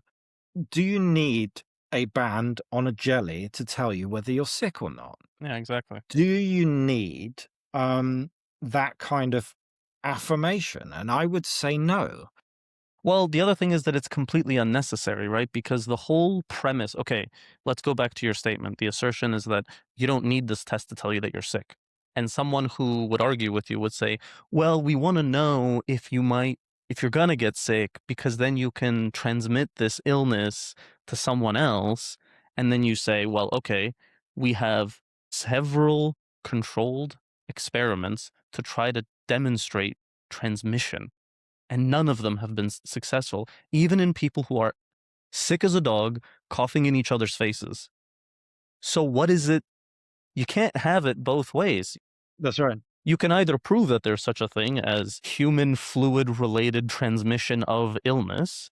Do you need a band on a jelly to tell you whether you're sick or not? Yeah, exactly. Do you need that kind of affirmation? And I would say no. Well, the other thing is that it's completely unnecessary, right? Because the whole premise, okay, let's go back to your statement. The assertion is that you don't need this test to tell you that you're sick. And someone who would argue with you would say, well, we want to know if you're going to get sick, because then you can transmit this illness to someone else. And then you say, well, okay, we have several controlled experiments to try to demonstrate transmission. And none of them have been successful, even in people who are sick as a dog, coughing in each other's faces. So what is it? You can't have it both ways. That's right. You can either prove that there's such a thing as human fluid-related transmission of illness,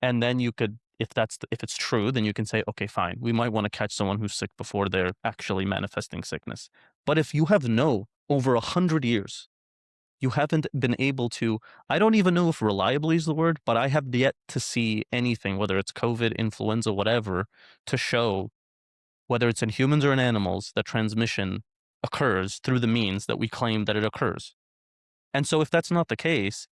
and then you could, if it's true, then you can say, okay, fine, we might want to catch someone who's sick before they're actually manifesting sickness. But if you have over 100 years, you haven't been able to, I don't even know if reliably is the word, but I have yet to see anything, whether it's COVID, influenza, whatever, to show, whether it's in humans or in animals, that transmission occurs through the means that we claim that it occurs. And so if that's not the case,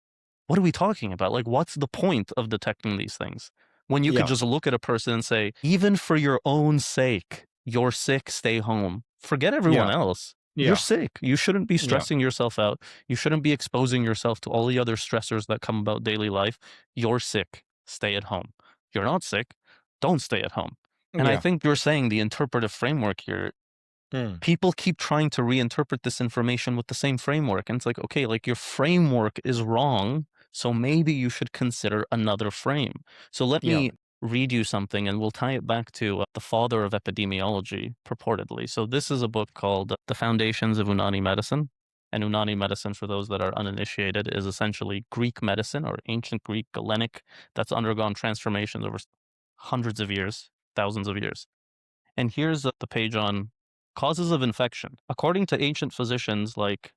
what are we talking about? Like, what's the point of detecting these things? When you could just look at a person and say, even for your own sake, you're sick, stay home. Forget everyone else. You're sick. You shouldn't be stressing yourself out. You shouldn't be exposing yourself to all the other stressors that come about daily life. You're sick. Stay at home. You're not sick. Don't stay at home. And I think you're saying the interpretive framework here, people keep trying to reinterpret this information with the same framework. And it's like, okay, like your framework is wrong. So maybe you should consider another frame. So let me read you something, and we'll tie it back to the father of epidemiology, purportedly. So this is a book called The Foundations of Unani Medicine. And Unani medicine, for those that are uninitiated, is essentially Greek medicine, or ancient Greek Galenic, that's undergone transformations over hundreds of years, thousands of years. And here's the page on causes of infection. According to ancient physicians like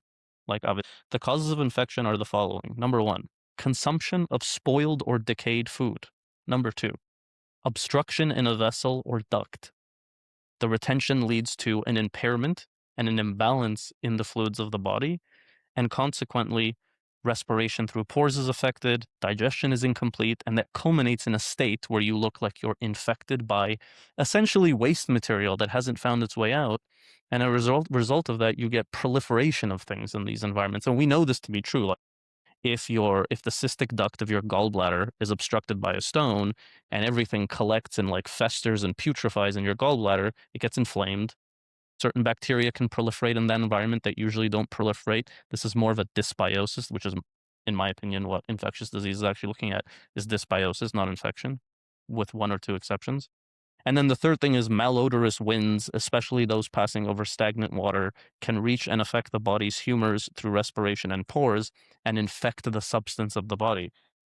Avicenna, the causes of infection are the following. Number 1, consumption of spoiled or decayed food. Number 2, obstruction in a vessel or duct. The retention leads to an impairment and an imbalance in the fluids of the body, and consequently, respiration through pores is affected, digestion is incomplete, and that culminates in a state where you look like you're infected by essentially waste material that hasn't found its way out. And a result of that, you get proliferation of things in these environments. And we know this to be true. Like if the cystic duct of your gallbladder is obstructed by a stone and everything collects and like festers and putrefies in your gallbladder, it gets inflamed. Certain bacteria can proliferate in that environment that usually don't proliferate. This is more of a dysbiosis, which is, in my opinion, what infectious disease is actually looking at, is dysbiosis, not infection, with one or two exceptions. And then the third thing is malodorous winds, especially those passing over stagnant water, can reach and affect the body's humors through respiration and pores and infect the substance of the body.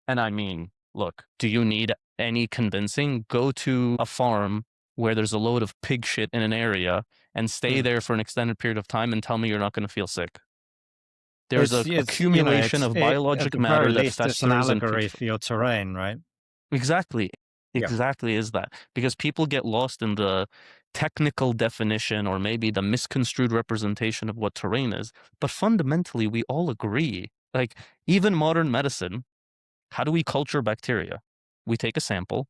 And I mean, look, do you need any convincing? Go to a farm where there's a load of pig shit in an area and stay Mm. there for an extended period of time and tell me you're not going to feel sick. There's a It's accumulation of at biologic the very matter that least, it's an festers and allegory for your terrain, right? exactly. Yeah. Exactly is that. Because people get lost in the technical definition or maybe the misconstrued representation of what terrain is. But fundamentally, we all agree. Like, even modern medicine, how do we culture bacteria? We take a sample,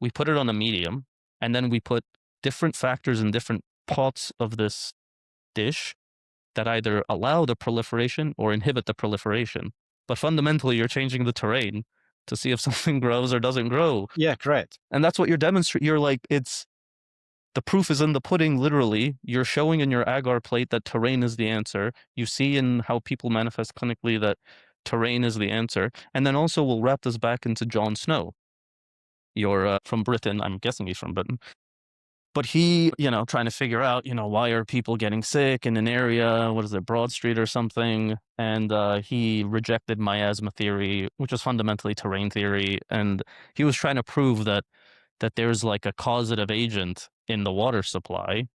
we put it on a medium, and then we put different factors in different pots of this dish that either allow the proliferation or inhibit the proliferation. But fundamentally, you're changing the terrain to see if something grows or doesn't grow. Yeah, correct. And that's what you're demonstrating. You're like, it's the proof is in the pudding, literally. You're showing in your agar plate that terrain is the answer. You see in how people manifest clinically that terrain is the answer. And then also we'll wrap this back into Jon Snow. You're from Britain. I'm guessing he's from Britain. But he, trying to figure out, why are people getting sick in an area? What is it, Broad Street or something? And he rejected miasma theory, which was fundamentally terrain theory. And he was trying to prove that there's like a causative agent in the water supply.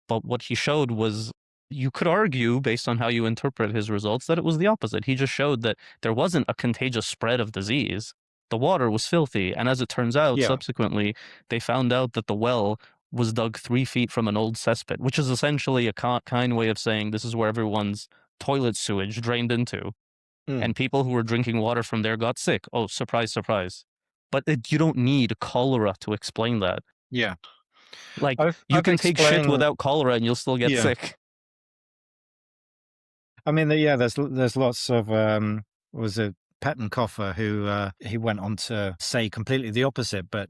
But what he showed was, you could argue, based on how you interpret his results, that it was the opposite. He just showed that there wasn't a contagious spread of disease. The water was filthy. And as it turns out, Yeah. subsequently, they found out that the well was dug 3 feet from an old cesspit, which is essentially a kind way of saying this is where everyone's toilet sewage drained into. Mm. And people who were drinking water from there got sick. Oh, surprise, surprise. But you don't need cholera to explain that. Yeah. Like, you I've can take shit explained. without cholera and you'll still get Yeah. sick. I mean, yeah, there's lots of was it Pettenkofer who he went on to say completely the opposite, but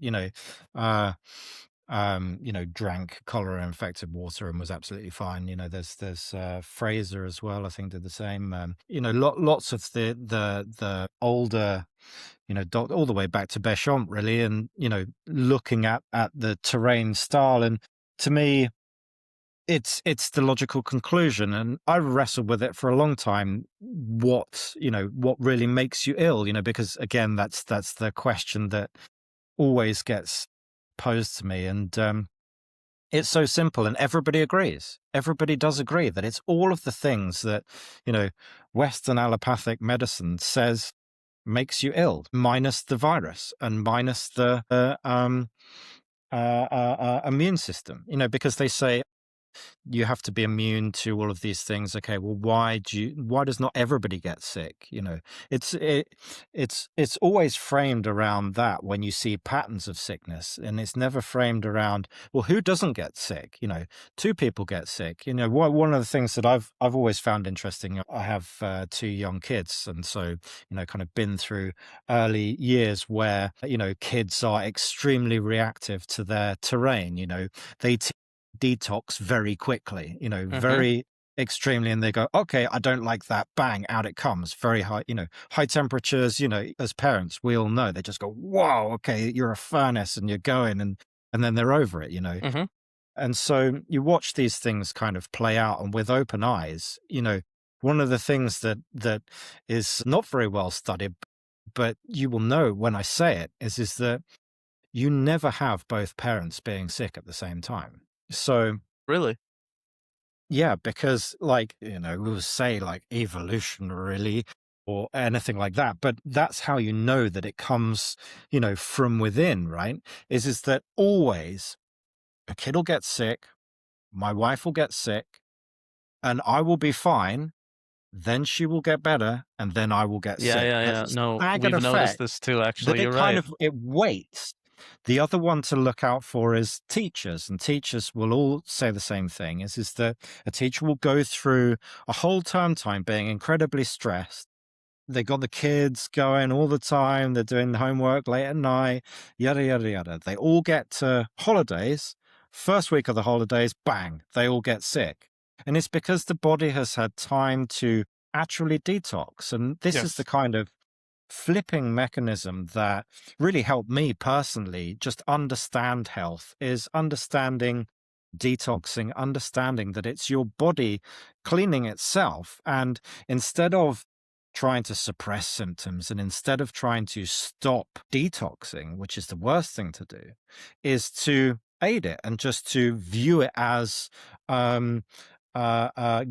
drank cholera infected water and was absolutely fine. There's Fraser as well, I think, did the same. Lots of the older, all the way back to Béchamp, really, and looking at the terrain style, and to me, it's the logical conclusion, and I wrestled with it for a long time. What really makes you ill? Because again, that's the question that always gets posed to me, and it's so simple, and everybody agrees. Everybody does agree that it's all of the things that Western allopathic medicine says makes you ill, minus the virus and minus the immune system. Because they say you have to be immune to all of these things. Okay, well, why does not everybody get sick? It's always framed around that when you see patterns of sickness, and it's never framed around, well, who doesn't get sick? 2 people get sick. One of the things that I've always found interesting, I have 2 young kids, and so kind of been through early years where kids are extremely reactive to their terrain. They detox very quickly, very extremely, and they go, okay, I don't like that, bang, out it comes, very high, high temperatures. As parents, we all know, they just go, whoa, okay, you're a furnace, and you're going, and then they're over it. And so you watch these things kind of play out, and with open eyes. One of the things that is not very well studied, but you will know when I say it, is that you never have both parents being sick at the same time. So Really? yeah, because we'll say evolutionarily or anything like that, but that's how you know that it comes, from within, right? Is that always a kid will get sick, my wife will get sick, and I will be fine. Then she will get better, and then I will get sick. Yeah. That's a No, staggered we've noticed effect this too, that actually. it You're kind right. of it waits. The other one to look out for is teachers, and teachers will all say the same thing: is that a teacher will go through a whole term time being incredibly stressed. they got the kids going all the time. They're doing homework late at night, yada, yada, yada. They all get to holidays. First week of the holidays, bang, they all get sick. And it's because the body has had time to actually detox. And this is the Yes. kind of flipping mechanism that really helped me personally just understand health, is understanding detoxing, understanding that it's your body cleaning itself. And instead of trying to suppress symptoms and instead of trying to stop detoxing, which is the worst thing to do, is to aid it and just to view it as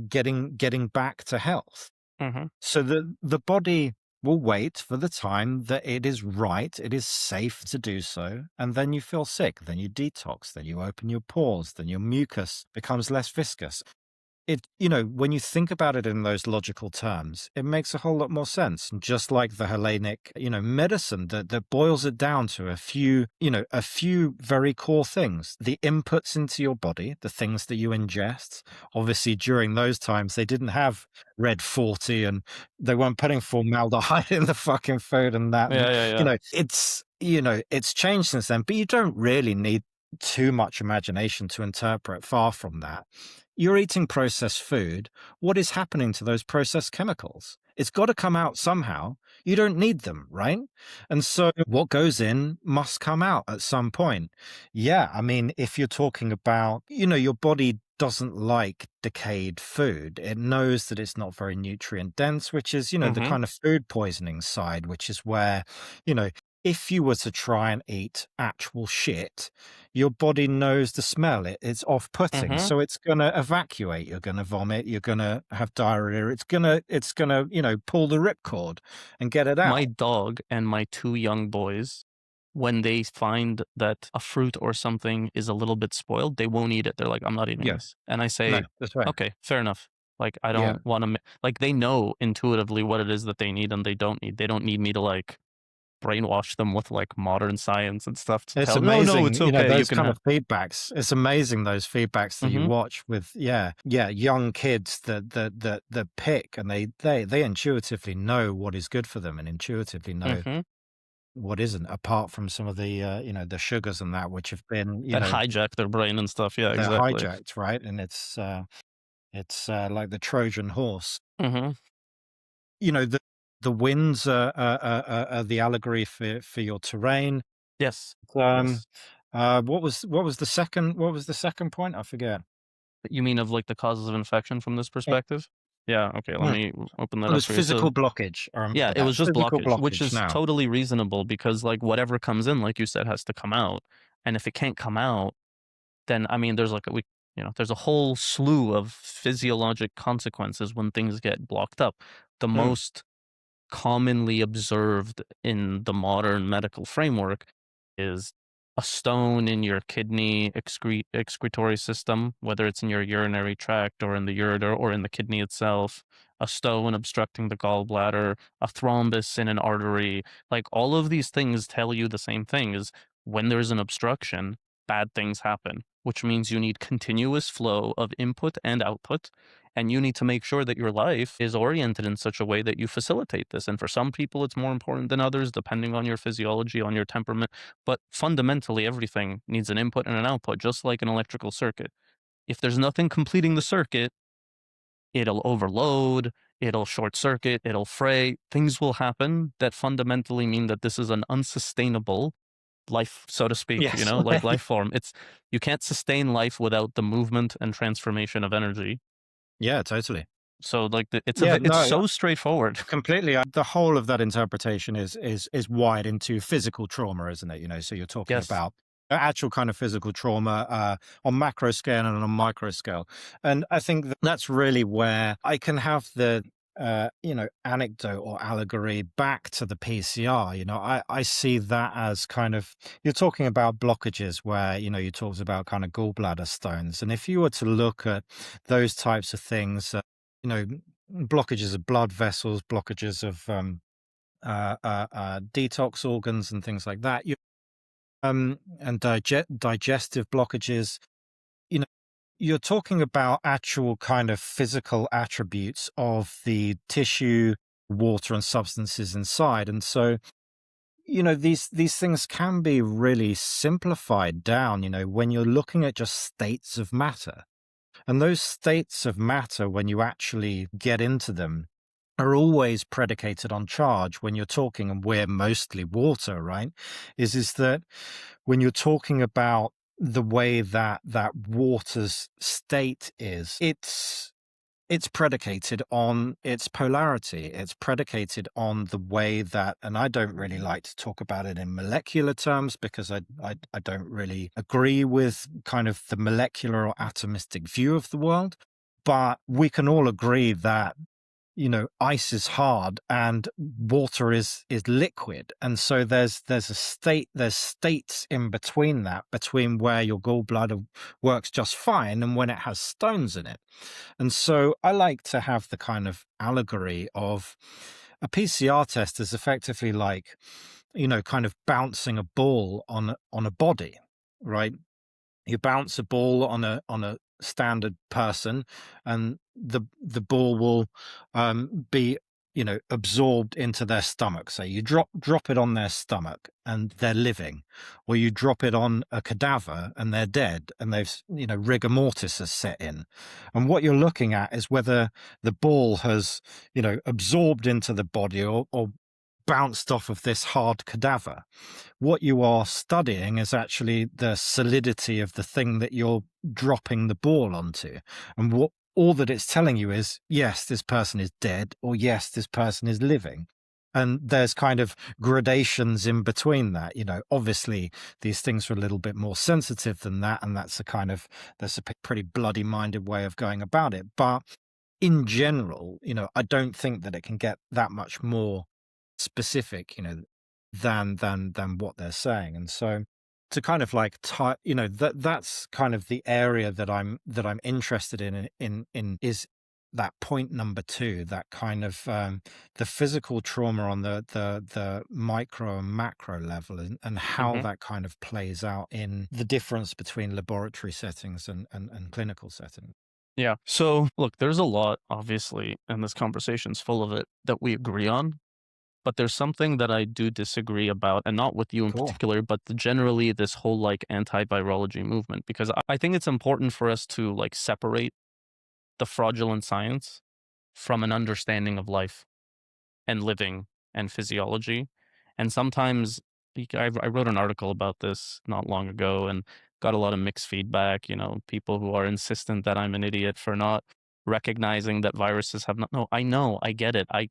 getting back to health. Mm-hmm. So the body will wait for the time that it is right, it is safe to do so, and then you feel sick, then you detox, then you open your pores, then your mucus becomes less viscous. It, when you think about it in those logical terms, it makes a whole lot more sense. And just like the Hellenic, medicine that boils it down to a few very core things. The inputs into your body, the things that you ingest. Obviously, during those times, they didn't have Red 40 and they weren't putting formaldehyde in the fucking food and that. Yeah, And, yeah, yeah. it's changed since then, but you don't really need too much imagination to interpret. Far from that. You're eating processed food. What is happening to those processed chemicals? It's got to come out somehow. You don't need them, right? And so what goes in must come out at some point. Yeah, I mean, if you're talking about, your body doesn't like decayed food. It knows that it's not very nutrient dense, which is, the Mm-hmm. kind of food poisoning side, which is where, if you were to try and eat actual shit, your body knows the smell. It's off-putting, Mm-hmm. so it's gonna evacuate. You're gonna vomit. You're gonna have diarrhea. It's gonna, pull the ripcord and get it My out. dog and my two young boys, when they find that a fruit or something is a little bit spoiled, they won't eat it. They're like, I'm not eating Yeah, this. And I no, say, that's right. okay, fair enough. Like, I Yeah, don't want to, like, they know intuitively what it is that they need and they don't need. They don't need me to, like, brainwash them with, like, modern science and stuff to it's tell them, no, no, it's amazing. okay. You Those can kind have. of feedbacks. It's amazing those feedbacks that you Mm-hmm. watch with, young kids that pick and they intuitively know what is good for them and intuitively know Mm-hmm. what isn't, apart from some of the the sugars and that which have been That hijack their brain and stuff. Yeah, they're exactly. hijacked, right? And it's like the Trojan horse. Mm-hmm. The winds are the allegory for your terrain. Yes. Um, Yes. what was the second point? I forget. You mean of like the causes of infection from this It, perspective? Yeah. Okay. Let hmm, me open that it up was for you. So, physical blockage. I yeah, remember it that was just physical blockage, which blockage. is Now, totally reasonable because like whatever comes in, like you said, has to come out. And if it can't come out, then I mean, there's like there's a whole slew of physiologic consequences when things get blocked up. The hmm, most commonly observed in the modern medical framework is a stone in your kidney excretory system, whether it's in your urinary tract or in the ureter or in the kidney itself, a stone obstructing the gallbladder, a thrombus in an artery. Like all of these things tell you the same thing is when there's an obstruction, bad things happen, which means you need continuous flow of input and output and you need to make sure that your life is oriented in such a way that you facilitate this. And for some people, it's more important than others, depending on your physiology, on your temperament. But fundamentally, everything needs an input and an output, just like an electrical circuit. If there's nothing completing the circuit, it'll overload, it'll short circuit, it'll fray. Things will happen that fundamentally mean that this is an unsustainable life, so to speak, yes, like life form. You can't sustain life without the movement and transformation of energy. yeah, totally. So like Yeah, it's no, so straightforward. completely. The whole of that interpretation is wired into physical trauma, isn't it? So you're talking Yes. about actual kind of physical trauma on macro scale and on micro scale, and I think that's really where I can have the anecdote or allegory back to the PCR. I see that as kind of, you're talking about blockages where you talked about kind of gallbladder stones, and if you were to look at those types of things, you know blockages of blood vessels, blockages of detox organs and things like that. And digestive blockages. You know, you're talking about actual kind of physical attributes of the tissue water and substances inside. And so, these things can be really simplified down, when you're looking at just states of matter. And those states of matter, when you actually get into them, are always predicated on charge when you're talking, and we're mostly water, right? Is that when you're talking about the way that water's state is, it's predicated on its polarity. It's predicated on the way that, and I don't really like to talk about it in molecular terms because I don't really agree with kind of the molecular or atomistic view of the world. But we can all agree that, ice is hard and water is liquid. And so there's states in between that, between where your gallbladder works just fine and when it has stones in it. And so I like to have the kind of allegory of a PCR test is effectively like, kind of bouncing a ball on a body, right? You bounce a ball on a standard person, and the ball will be absorbed into their stomach. So you drop it on their stomach and they're living, or you drop it on a cadaver and they're dead, and they've rigor mortis has set in. And what you're looking at is whether the ball has absorbed into the body or bounced off of this hard cadaver. What you are studying is actually the solidity of the thing that you're dropping the ball onto. And all that it's telling you is, yes, this person is dead, or yes, this person is living. And there's kind of gradations in between that. Obviously these things are a little bit more sensitive than that, and that's a pretty bloody minded way of going about it. But in general, I don't think that it can get that much more specific, than what they're saying. And so to kind of like that's kind of the area that I'm interested in is that point number 2, that kind of the physical trauma on the micro and macro level, and how that kind of plays out in the difference between laboratory settings and clinical settings. Yeah. So look, there's a lot, obviously, and this conversation's full of it, that we agree on. But there's something that I do disagree about, and not with you in Cool. particular, but generally this whole like anti-virology movement, because I think it's important for us to like separate the fraudulent science from an understanding of life and living and physiology. And sometimes I wrote an article about this not long ago and got a lot of mixed feedback, people who are insistent that I'm an idiot for not recognizing that viruses have not. No, I know, I get it. I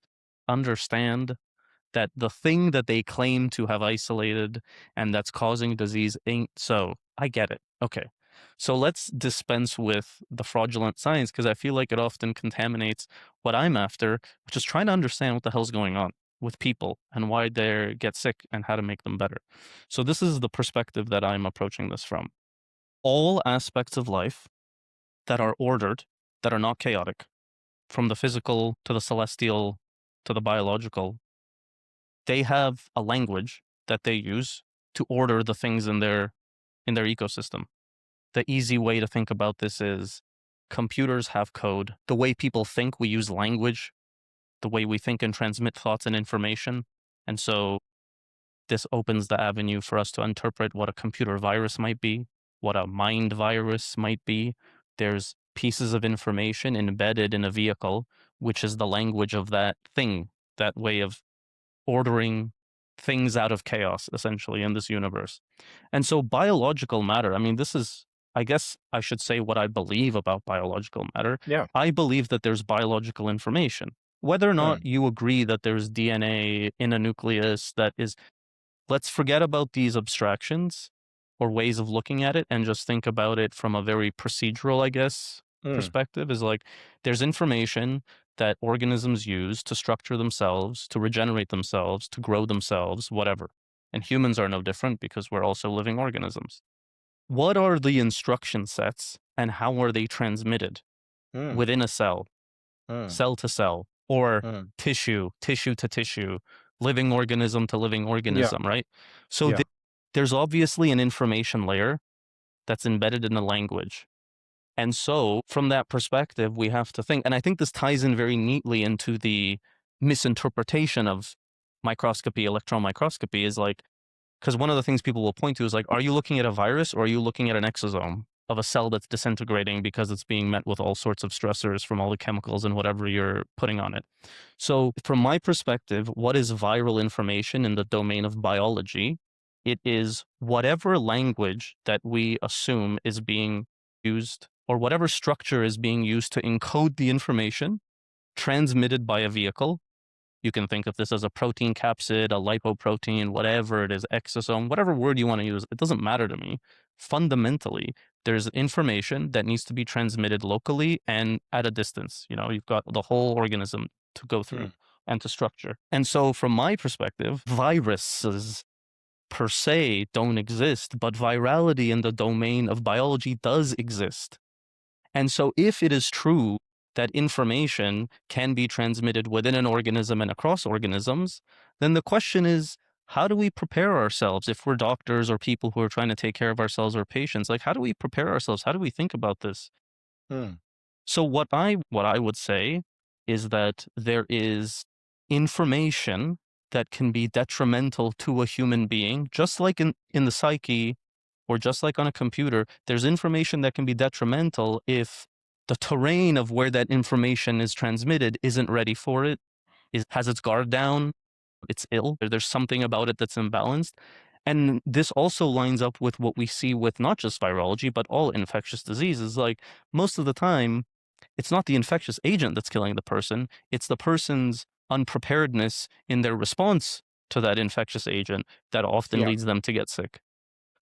understand that the thing that they claim to have isolated and that's causing disease ain't so. I get it. Okay. So let's dispense with the fraudulent science, because I feel like it often contaminates what I'm after, which is trying to understand what the hell's going on with people and why they get sick and how to make them better. So this is the perspective that I'm approaching this from. All aspects of life that are ordered, that are not chaotic, from the physical to the celestial to the biological, they have a language that they use to order the things in their ecosystem. The easy way to think about this is computers have code. The way people think, we use language, the way we think and transmit thoughts and information. And so this opens the avenue for us to interpret what a computer virus might be, what a mind virus might be. There's pieces of information embedded in a vehicle, which is the language of that thing, that way of ordering things out of chaos, essentially, in this universe. And so biological matter, I mean, this is, I guess I should say what I believe about biological matter. Yeah. I believe that there's biological information. Whether or not you agree that there's DNA in a nucleus that is, let's forget about these abstractions or ways of looking at it and just think about it from a very procedural, I guess, perspective, is like there's information that organisms use to structure themselves, to regenerate themselves, to grow themselves, whatever. And humans are no different because we're also living organisms. What are the instruction sets and how are they transmitted within a cell, cell to cell, or tissue to tissue, living organism to living organism, right? So there's obviously an information layer that's embedded in the language. And so from that perspective, we have to think, and I think this ties in very neatly into the misinterpretation of microscopy, electron microscopy is like, because one of the things people will point to is like, are you looking at a virus or are you looking at an exosome of a cell that's disintegrating because it's being met with all sorts of stressors from all the chemicals and whatever you're putting on it? So from my perspective, what is viral information in the domain of biology? It is whatever language that we assume is being used, or whatever structure is being used to encode the information transmitted by a vehicle. You can think of this as a protein capsid, a lipoprotein, whatever it is, exosome, whatever word you want to use. It doesn't matter to me. Fundamentally, there's information that needs to be transmitted locally and at a distance. You've got the whole organism to go through and to structure. And so from my perspective, viruses per se don't exist, but virality in the domain of biology does exist. And so if it is true that information can be transmitted within an organism and across organisms, then the question is, how do we prepare ourselves if we're doctors or people who are trying to take care of ourselves or patients? Like, how do we prepare ourselves? How do we think about this? So what I would say is that there is information that can be detrimental to a human being, just like in the psyche or just like on a computer. There's information that can be detrimental if the terrain of where that information is transmitted isn't ready for it, has its guard down, it's ill, there's something about it that's imbalanced. And this also lines up with what we see with not just virology, but all infectious diseases. Like, most of the time, it's not the infectious agent that's killing the person, it's the person's unpreparedness in their response to that infectious agent that often leads them to get sick.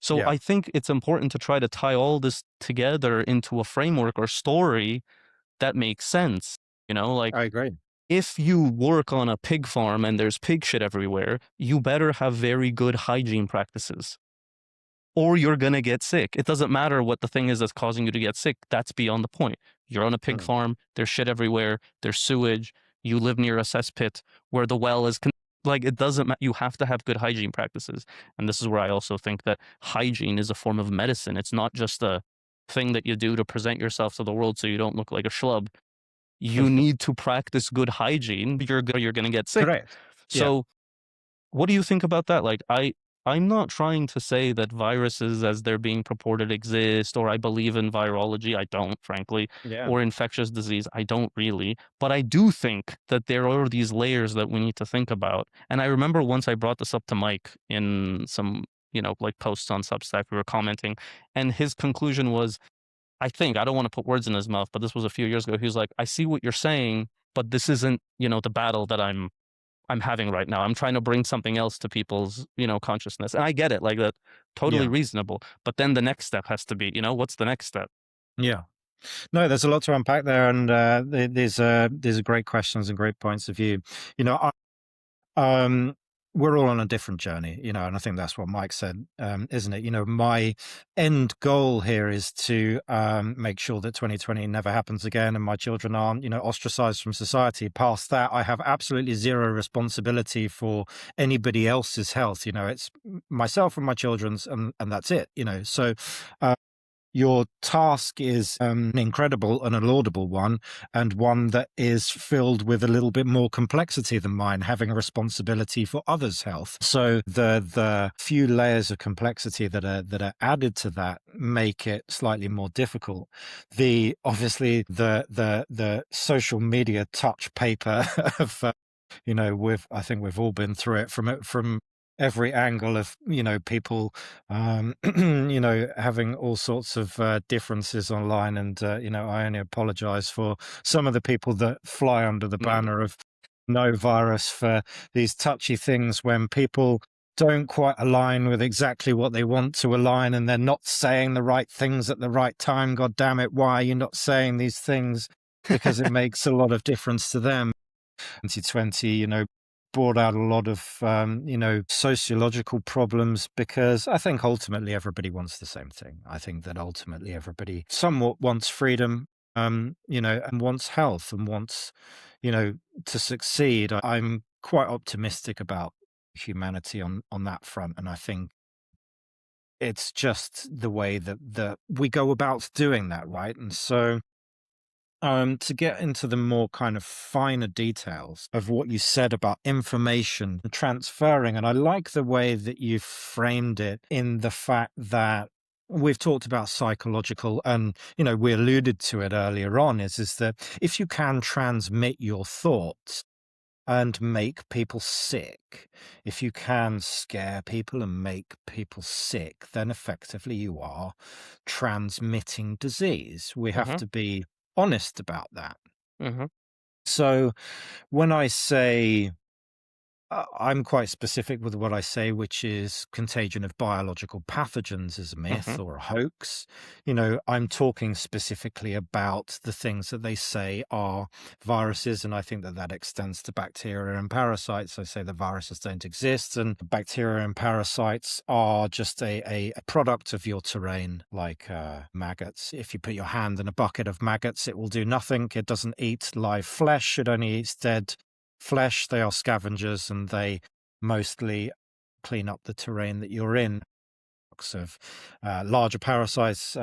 So I think it's important to try to tie all this together into a framework or story that makes sense. Like, I agree. if you work on a pig farm and there's pig shit everywhere, you better have very good hygiene practices, or you're going to get sick. It doesn't matter what the thing is that's causing you to get sick. That's beyond the point. You're on a pig farm, there's shit everywhere, there's sewage, you live near a cesspit where the well is like, it doesn't matter. You have to have good hygiene practices. And this is where I also think that hygiene is a form of medicine. It's not just a thing that you do to present yourself to the world so you don't look like a schlub. You need to practice good hygiene. You're going to get sick. Correct. So what do you think about that? Like, I'm not trying to say that viruses as they're being purported exist, or I believe in virology. I don't, frankly. Or infectious disease. I don't really. But I do think that there are these layers that we need to think about. And I remember once I brought this up to Mike in some, like posts on Substack, we were commenting, and his conclusion was, I don't want to put words in his mouth, but this was a few years ago. He was like, I see what you're saying, but this isn't, the battle that I'm having right now. I'm trying to bring something else to people's, consciousness. And I get it, like, that, totally reasonable. But then the next step has to be, what's the next step? Yeah. No, there's a lot to unpack there, and these are great questions and great points of view. We're all on a different journey, and I think that's what Mike said, isn't it? My end goal here is to make sure that 2020 never happens again and my children aren't, ostracized from society. Past that, I have absolutely zero responsibility for anybody else's health. It's myself and my children's, and that's it, So your task is an incredible and a laudable one, and one that is filled with a little bit more complexity than mine, having a responsibility for others' health. So the few layers of complexity that are added to that make it slightly more difficult. Obviously the social media touch paper of I think we've all been through it from every angle of people having all sorts of differences online, and I only apologize for some of the people that fly under the banner of no virus for these touchy things when people don't quite align with exactly what they want to align, and they're not saying the right things at the right time. God damn it, why are you not saying these things? Because it makes a lot of difference to them. 2020 brought out a lot of sociological problems, because I think ultimately everybody wants the same thing. I think that ultimately everybody somewhat wants freedom, and wants health, and wants to succeed. I'm quite optimistic about humanity on that front, and I think it's just the way that we go about doing that, right? And so To get into the more kind of finer details of what you said about information transferring. And I like the way that you framed it in the fact that we've talked about psychological, and, we alluded to it earlier on, is that if you can transmit your thoughts and make people sick, if you can scare people and make people sick, then effectively you are transmitting disease. We have Mm-hmm. to be honest about that. Mm-hmm. So when I say I'm quite specific with what I say, which is contagion of biological pathogens is a Mm-hmm. myth or a hoax. I'm talking specifically about the things that they say are viruses, and I think that that extends to bacteria and parasites. I say the viruses don't exist, and bacteria and parasites are just a product of your terrain, like maggots. If you put your hand in a bucket of maggots, it will do nothing. It doesn't eat live flesh. It only eats dead flesh. They are scavengers, and they mostly clean up the terrain that you're in. Of larger parasites,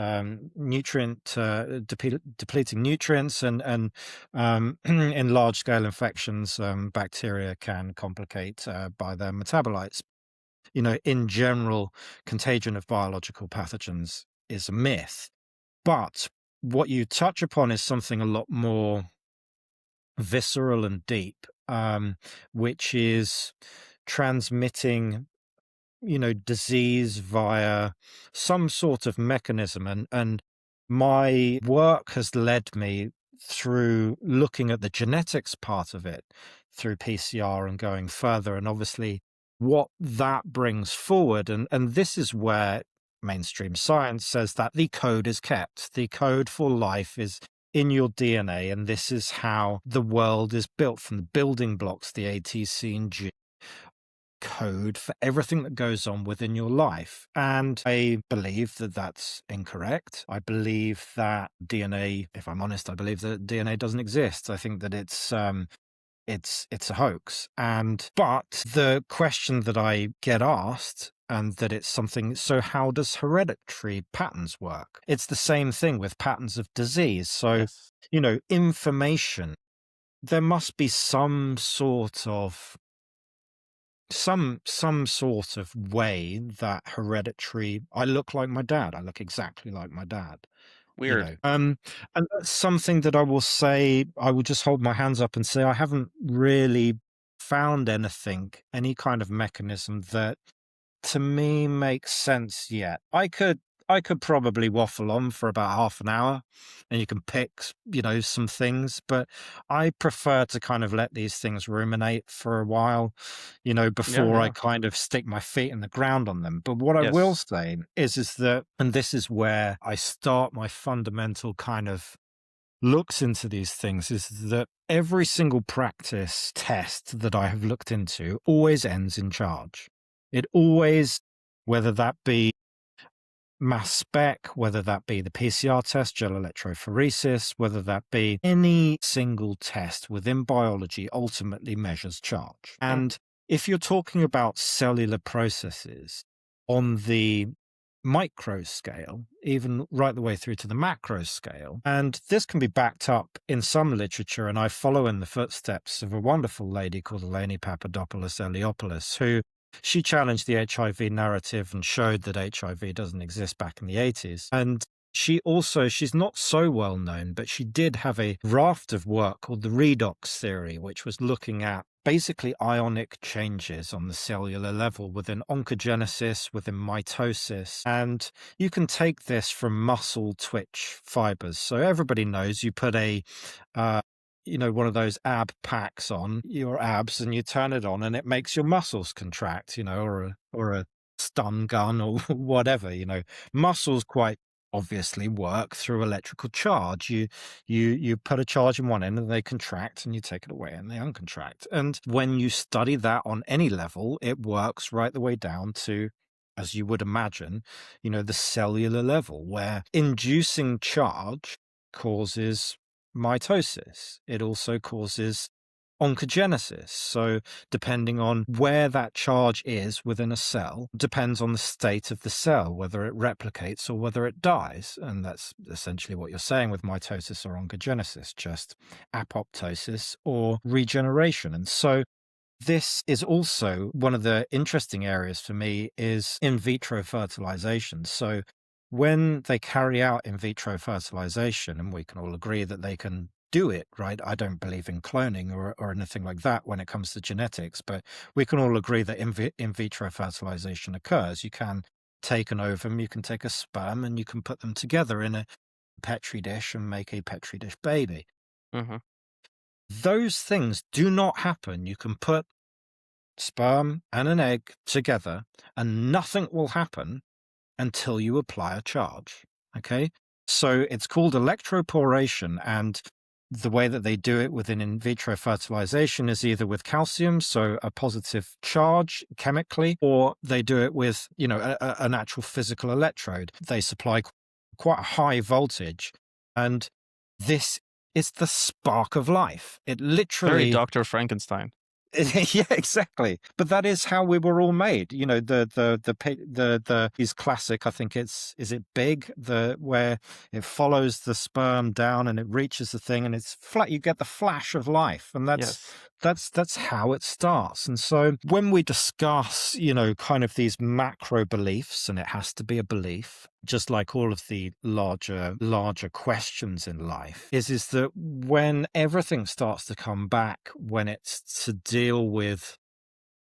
nutrient depleting nutrients, and in large scale infections, bacteria can complicate by their metabolites. In general, contagion of biological pathogens is a myth, but what you touch upon is something a lot more visceral and deep, which is transmitting, disease via some sort of mechanism. And my work has led me through looking at the genetics part of it through PCR and going further. And obviously, what that brings forward, and this is where mainstream science says that the code is kept. The code for life is in your DNA, and this is how the world is built from the building blocks, the A, T, C, and G code for everything that goes on within your life. And I believe that that's incorrect. I believe that DNA, if I'm honest, I believe that DNA doesn't exist. I think that it's a hoax. But the question that I get asked, and that it's something, so how does hereditary patterns work? It's the same thing with patterns of disease. So, Yes. information, there must be some sort of way that hereditary. I look like my dad. I look exactly like my dad. Weird. And that's something that I will say. I will just hold my hands up and say I haven't really found anything, any kind of mechanism that to me makes sense yet. I could probably waffle on for about half an hour, and you can pick, some things, but I prefer to kind of let these things ruminate for a while, Yeah, before I yeah. kind of stick my feet in the ground on them. But what I will Yes. say is that, and this is where I start my fundamental kind of looks into these things, is that every single practice test that I have looked into always ends in charge. It always, whether that be mass spec, whether that be the PCR test, gel electrophoresis, whether that be any single test within biology, ultimately measures charge. Hmm. And if you're talking about cellular processes on the micro scale, even right the way through to the macro scale, and this can be backed up in some literature, and I follow in the footsteps of a wonderful lady called Eleni Papadopoulos-Eliopoulos, who she challenged the HIV narrative and showed that HIV doesn't exist back in the 80s. And she's not so well known, but she did have a raft of work called the redox theory, which was looking at basically ionic changes on the cellular level within oncogenesis, within mitosis. And you can take this from muscle twitch fibers. So everybody knows you put uh, one of those ab packs on your abs, and you turn it on and it makes your muscles contract, or a stun gun or whatever. Muscles quite obviously work through electrical charge. You put a charge in one end and they contract, and you take it away and they uncontract. And when you study that on any level, it works right the way down to, as you would imagine, the cellular level, where inducing charge causes mitosis. It also causes oncogenesis. So depending on where that charge is within a cell, depends on the state of the cell, whether it replicates or whether it dies. And that's essentially what you're saying with mitosis or oncogenesis, just apoptosis or regeneration. And so this is also one of the interesting areas for me is in vitro fertilization. So when they carry out in vitro fertilization, and we can all agree that they can do it, right? I don't believe in cloning or anything like that when it comes to genetics, but we can all agree that in vitro fertilization occurs. You can take an ovum, you can take a sperm, and you can put them together in a petri dish and make a petri dish baby. Mm-hmm. Those things do not happen. You can put sperm and an egg together and nothing will happen until you apply a charge. Okay. So it's called electroporation. And the way that they do it within in vitro fertilization is either with calcium, so a positive charge chemically, or they do it with, an actual physical electrode. They supply quite a high voltage. And this is the spark of life. It literally. Very Dr. Frankenstein. Yeah, exactly. But that is how we were all made. The is classic. I think is it Big, where it follows the sperm down and it reaches the thing and it's flat. You get the flash of life, and that's how it starts. And so when we discuss, kind of these macro beliefs, and it has to be a belief, just like all of the larger questions in life, is that when everything starts to come back, when it's to deal with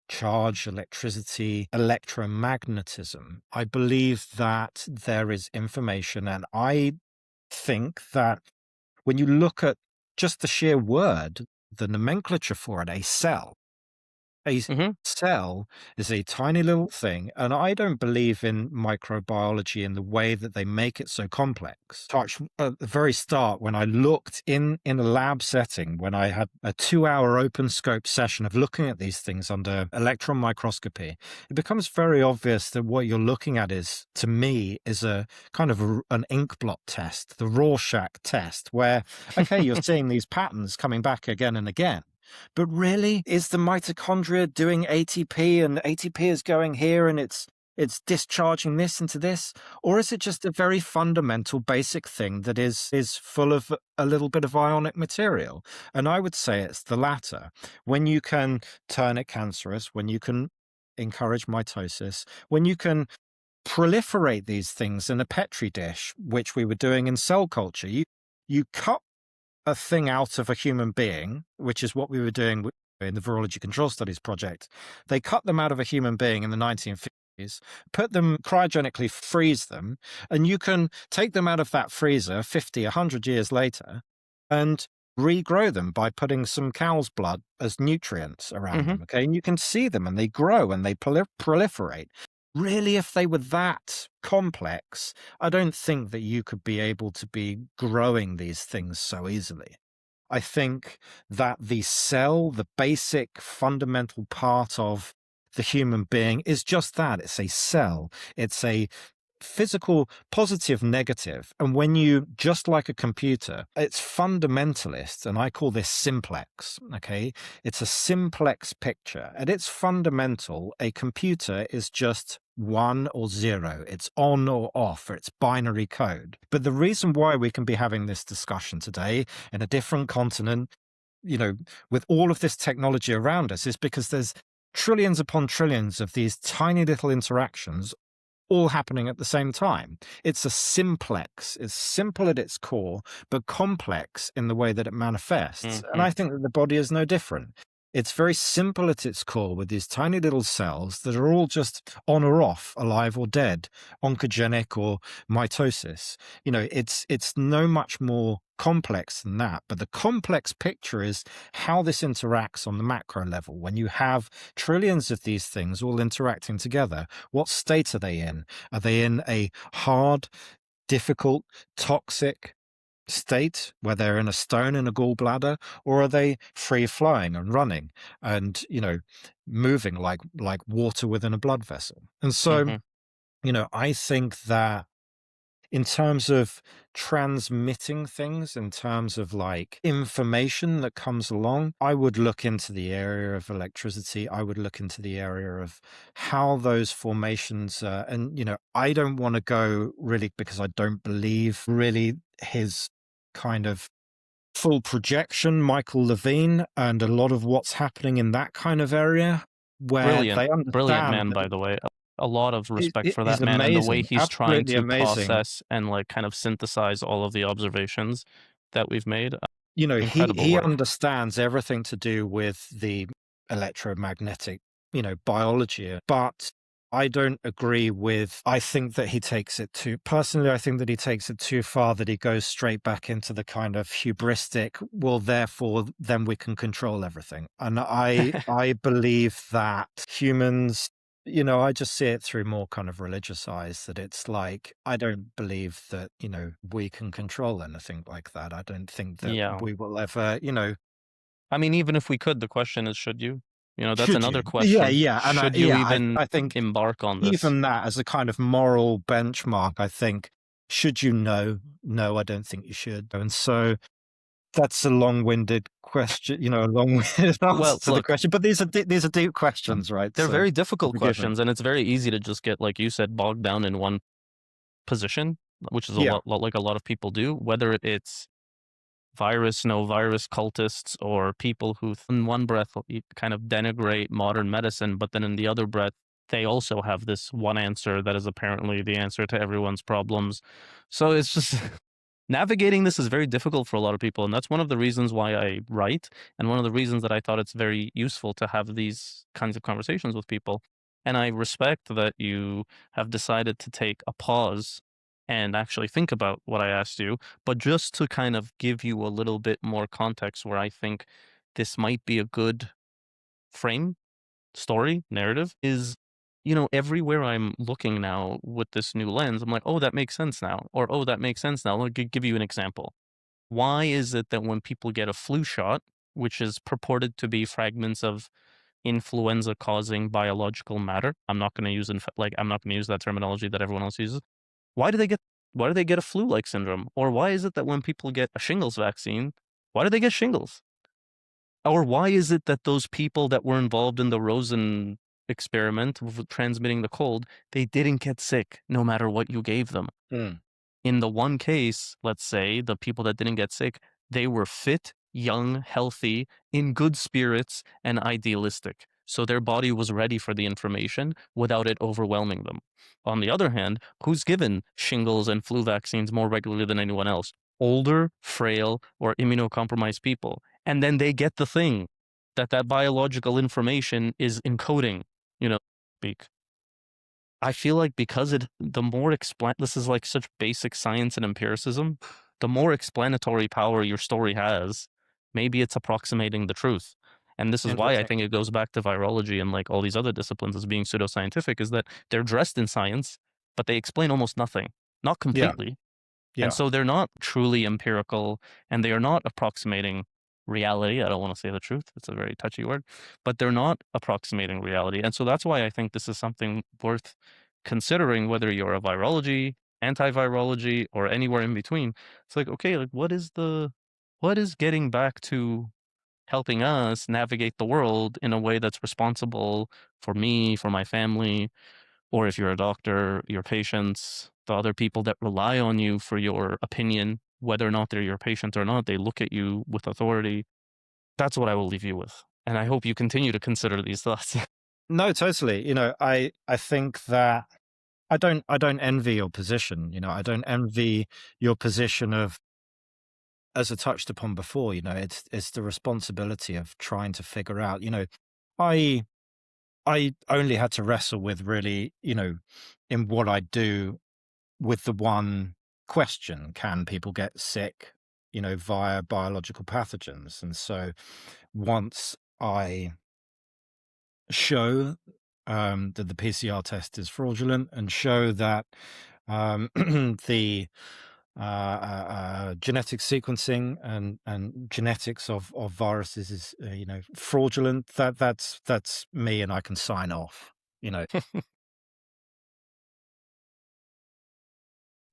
charge, electricity, electromagnetism, I believe that there is information. And I think that when you look at just the sheer word, the nomenclature for it, a cell is a tiny little thing. And I don't believe in microbiology in the way that they make it so complex. At the very start, when I looked in a lab setting, when I had a 2-hour open scope session of looking at these things under electron microscopy, it becomes very obvious that what you're looking at to me, is a kind of an ink blot test, the Rorschach test, where, okay, you're seeing these patterns coming back again and again. But really, is the mitochondria doing ATP and ATP is going here and it's discharging this into this? Or is it just a very fundamental basic thing that is full of a little bit of ionic material? And I would say it's the latter. When you can turn it cancerous, when you can encourage mitosis, when you can proliferate these things in a petri dish, which we were doing in cell culture, you cut a thing out of a human being, which is what we were doing in the Virology Control Studies project. They cut them out of a human being in the 1950s, put them cryogenically, freeze them, and you can take them out of that freezer 50, 100 years later and regrow them by putting some cow's blood as nutrients around them. Okay. And you can see them and they grow and they proliferate. Really, if they were that complex, I don't think that you could be able to be growing these things so easily. I think that the cell, the basic fundamental part of the human being, is just that. It's a cell. It's a physical positive, negative. And when you, just like a computer, it's fundamentalist, and I call this simplex. Okay. It's a simplex picture. At its fundamental, a computer is just 1 or 0. It's on or off, or it's binary code. But the reason why we can be having this discussion today in a different continent, with all of this technology around us, is because there's trillions upon trillions of these tiny little interactions all happening at the same time. It's a simplex. It's simple at its core, but complex in the way that it manifests. And I think that the body is no different. It's very simple at its core with these tiny little cells that are all just on or off, alive or dead, oncogenic or mitosis. It's no much more complex than that. But the complex picture is how this interacts on the macro level. When you have trillions of these things all interacting together, what state are they in? Are they in a hard, difficult, toxic state where they're in a stone in a gallbladder, or are they free flowing and running and moving like water within a blood vessel? And so I think that in terms of transmitting things, in terms of like information that comes along, I would look into the area of electricity. I would look into the area of how those formations, and, I don't want to go really because I don't believe really his kind of full projection, Michael Levin, and a lot of what's happening in that kind of area where Brilliant, they brilliant understand man, that by the way. A lot of respect it for is that man and the way amazing, he's trying absolutely to amazing. process and like kind of synthesize all of the observations that we've made. He Incredible he work. understands everything to do with the electromagnetic, biology, but I don't agree with I think that he takes it too personally, I think that he takes it too far, that he goes straight back into the kind of hubristic, well, therefore, then we can control everything. And I believe that humans, I just see it through more kind of religious eyes, that it's like, I don't believe that, we can control anything like that. I don't think that Yeah. we will ever, I mean, even if we could, the question is, should you? That's should another you? Yeah, question. yeah. And Should you yeah, even I think embark on this? even that as a kind of moral benchmark, I think, should you know? No, I don't think you should. And so that's a long-winded question, a long-winded answer Well, to the look, question. But these are deep questions, right? they're So very difficult forgive me. questions, and it's very easy to just get, like you said, bogged down in one position, which is a Yeah. lot like a lot of people do, whether it's virus, no virus cultists, or people who in one breath kind of denigrate modern medicine, but then in the other breath, they also have this one answer that is apparently the answer to everyone's problems. So it's just navigating this is very difficult for a lot of people. And that's one of the reasons why I write, and one of the reasons that I thought it's very useful to have these kinds of conversations with people. And I respect that you have decided to take a pause and actually think about what I asked you. But just to kind of give you a little bit more context where I think this might be a good frame, story, narrative is, everywhere I'm looking now with this new lens, I'm like, oh, that makes sense now. Or, oh, that makes sense now. Let me give you an example. Why is it that when people get a flu shot, which is purported to be fragments of influenza causing biological matter, I'm not going to use I'm not going to use that terminology that everyone else uses. Why do they get why do they get a flu-like syndrome? Or why is it that when people get a shingles vaccine, why do they get shingles? Or why is it that those people that were involved in the Rosen experiment of transmitting the cold, they didn't get sick no matter what you gave them? Mm. In the one case, let's say the people that didn't get sick, they were fit, young, healthy, in good spirits, and idealistic. So their body was ready for the information without it overwhelming them. On the other hand, who's given shingles and flu vaccines more regularly than anyone else? Older, frail, or immunocompromised people. And then they get the thing that biological information is encoding, speak. I feel like because the more this is like such basic science and empiricism, the more explanatory power your story has, maybe it's approximating the truth. And this is why I Interesting. think it goes back to virology and like all these other disciplines as being pseudoscientific, is that they're dressed in science, but they explain almost nothing, not Yeah. completely. And Yeah. so they're not truly empirical, and they are not approximating reality. I don't want to say the truth. It's a very touchy word, but they're not approximating reality. And so that's why I think this is something worth considering, whether you're a virology, anti-virology, or anywhere in between. It's like, okay, like what is getting back to helping us navigate the world in a way that's responsible for me, for my family, or if you're a doctor, your patients, the other people that rely on you for your opinion, whether or not they're your patient or not, they look at you with authority. That's what I will leave you with. And I hope you continue to consider these thoughts. No, totally. I think that I don't envy your position. I don't envy your position of, as I touched upon before, it's the responsibility of trying to figure out, I I only had to wrestle with really, in what I do, with the one question: can people get sick, via biological pathogens? And so once I show that the PCR test is fraudulent, and show that the genetic sequencing and genetics of viruses is fraudulent, that's me, and I can sign off. You know,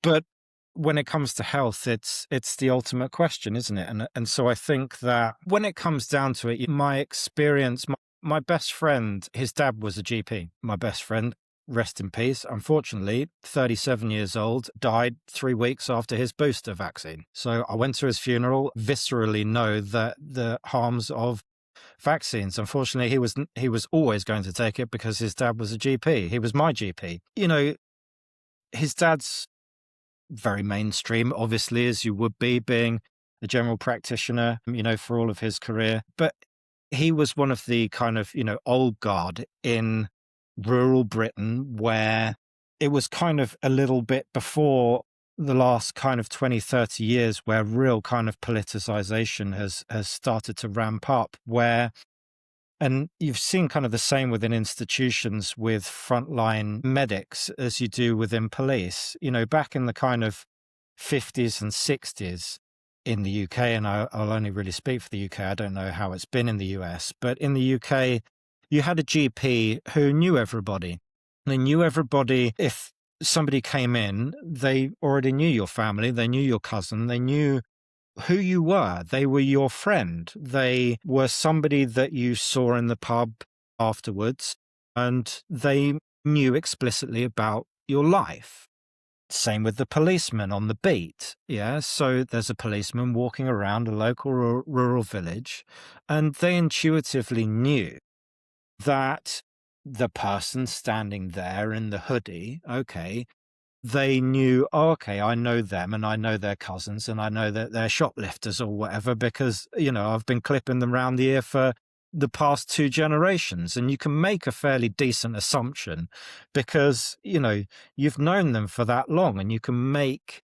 but when it comes to health, it's the ultimate question, isn't it? And so I think that when it comes down to it, my experience, my best friend, his dad was a GP. My best friend, rest in peace. Unfortunately, 37 years old, died 3 weeks after his booster vaccine. So I went to his funeral, viscerally know that the harms of vaccines. Unfortunately, he was always going to take it because his dad was a GP. He was my GP. His dad's very mainstream, obviously, as you would be being a general practitioner, for all of his career. But he was one of the kind of, old guard in rural Britain where it was kind of a little bit before the last kind of 20, 30 years where real kind of politicization has started to ramp up, and you've seen kind of the same within institutions with frontline medics as you do within police. Back in the kind of 50s and 60s in the UK, and I'll only really speak for the UK, I don't know how it's been in the US, but in the UK, you had a GP who knew everybody. They knew everybody. If somebody came in, they already knew your family, they knew your cousin, they knew who you were. They were your friend. They were somebody that you saw in the pub afterwards, and they knew explicitly about your life. Same with the policeman on the beat. Yeah. So there's a policeman walking around a local rural village, and they intuitively knew that the person standing there in the hoodie, okay, they knew, oh, okay, I know them and I know their cousins and I know that they're shoplifters or whatever because, I've been clipping them round the ear for the past 2 generations. And you can make a fairly decent assumption because, you've known them for that long, and you can make,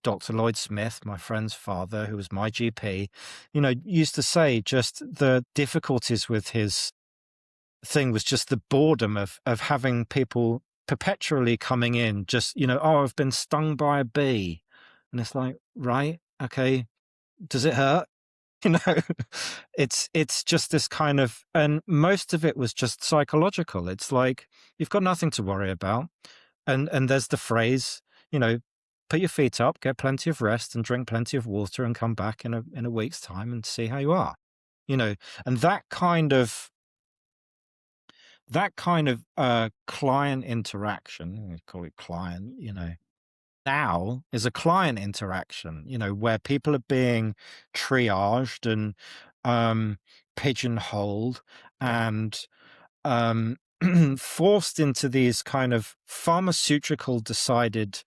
Dr. Lloyd Smith, my friend's father, who was my GP, used to say just the difficulties with his thing was just the boredom of having people perpetually coming in just, oh, I've been stung by a bee. And it's like, right, okay, does it hurt? You know, it's just this kind of, and most of it was just psychological. It's like, you've got nothing to worry about. And there's the phrase, put your feet up, get plenty of rest and drink plenty of water and come back in a week's time and see how you are, and that kind of client interaction, we call it client, now is a client interaction, where people are being triaged and pigeonholed and forced into these kind of pharmaceutical decided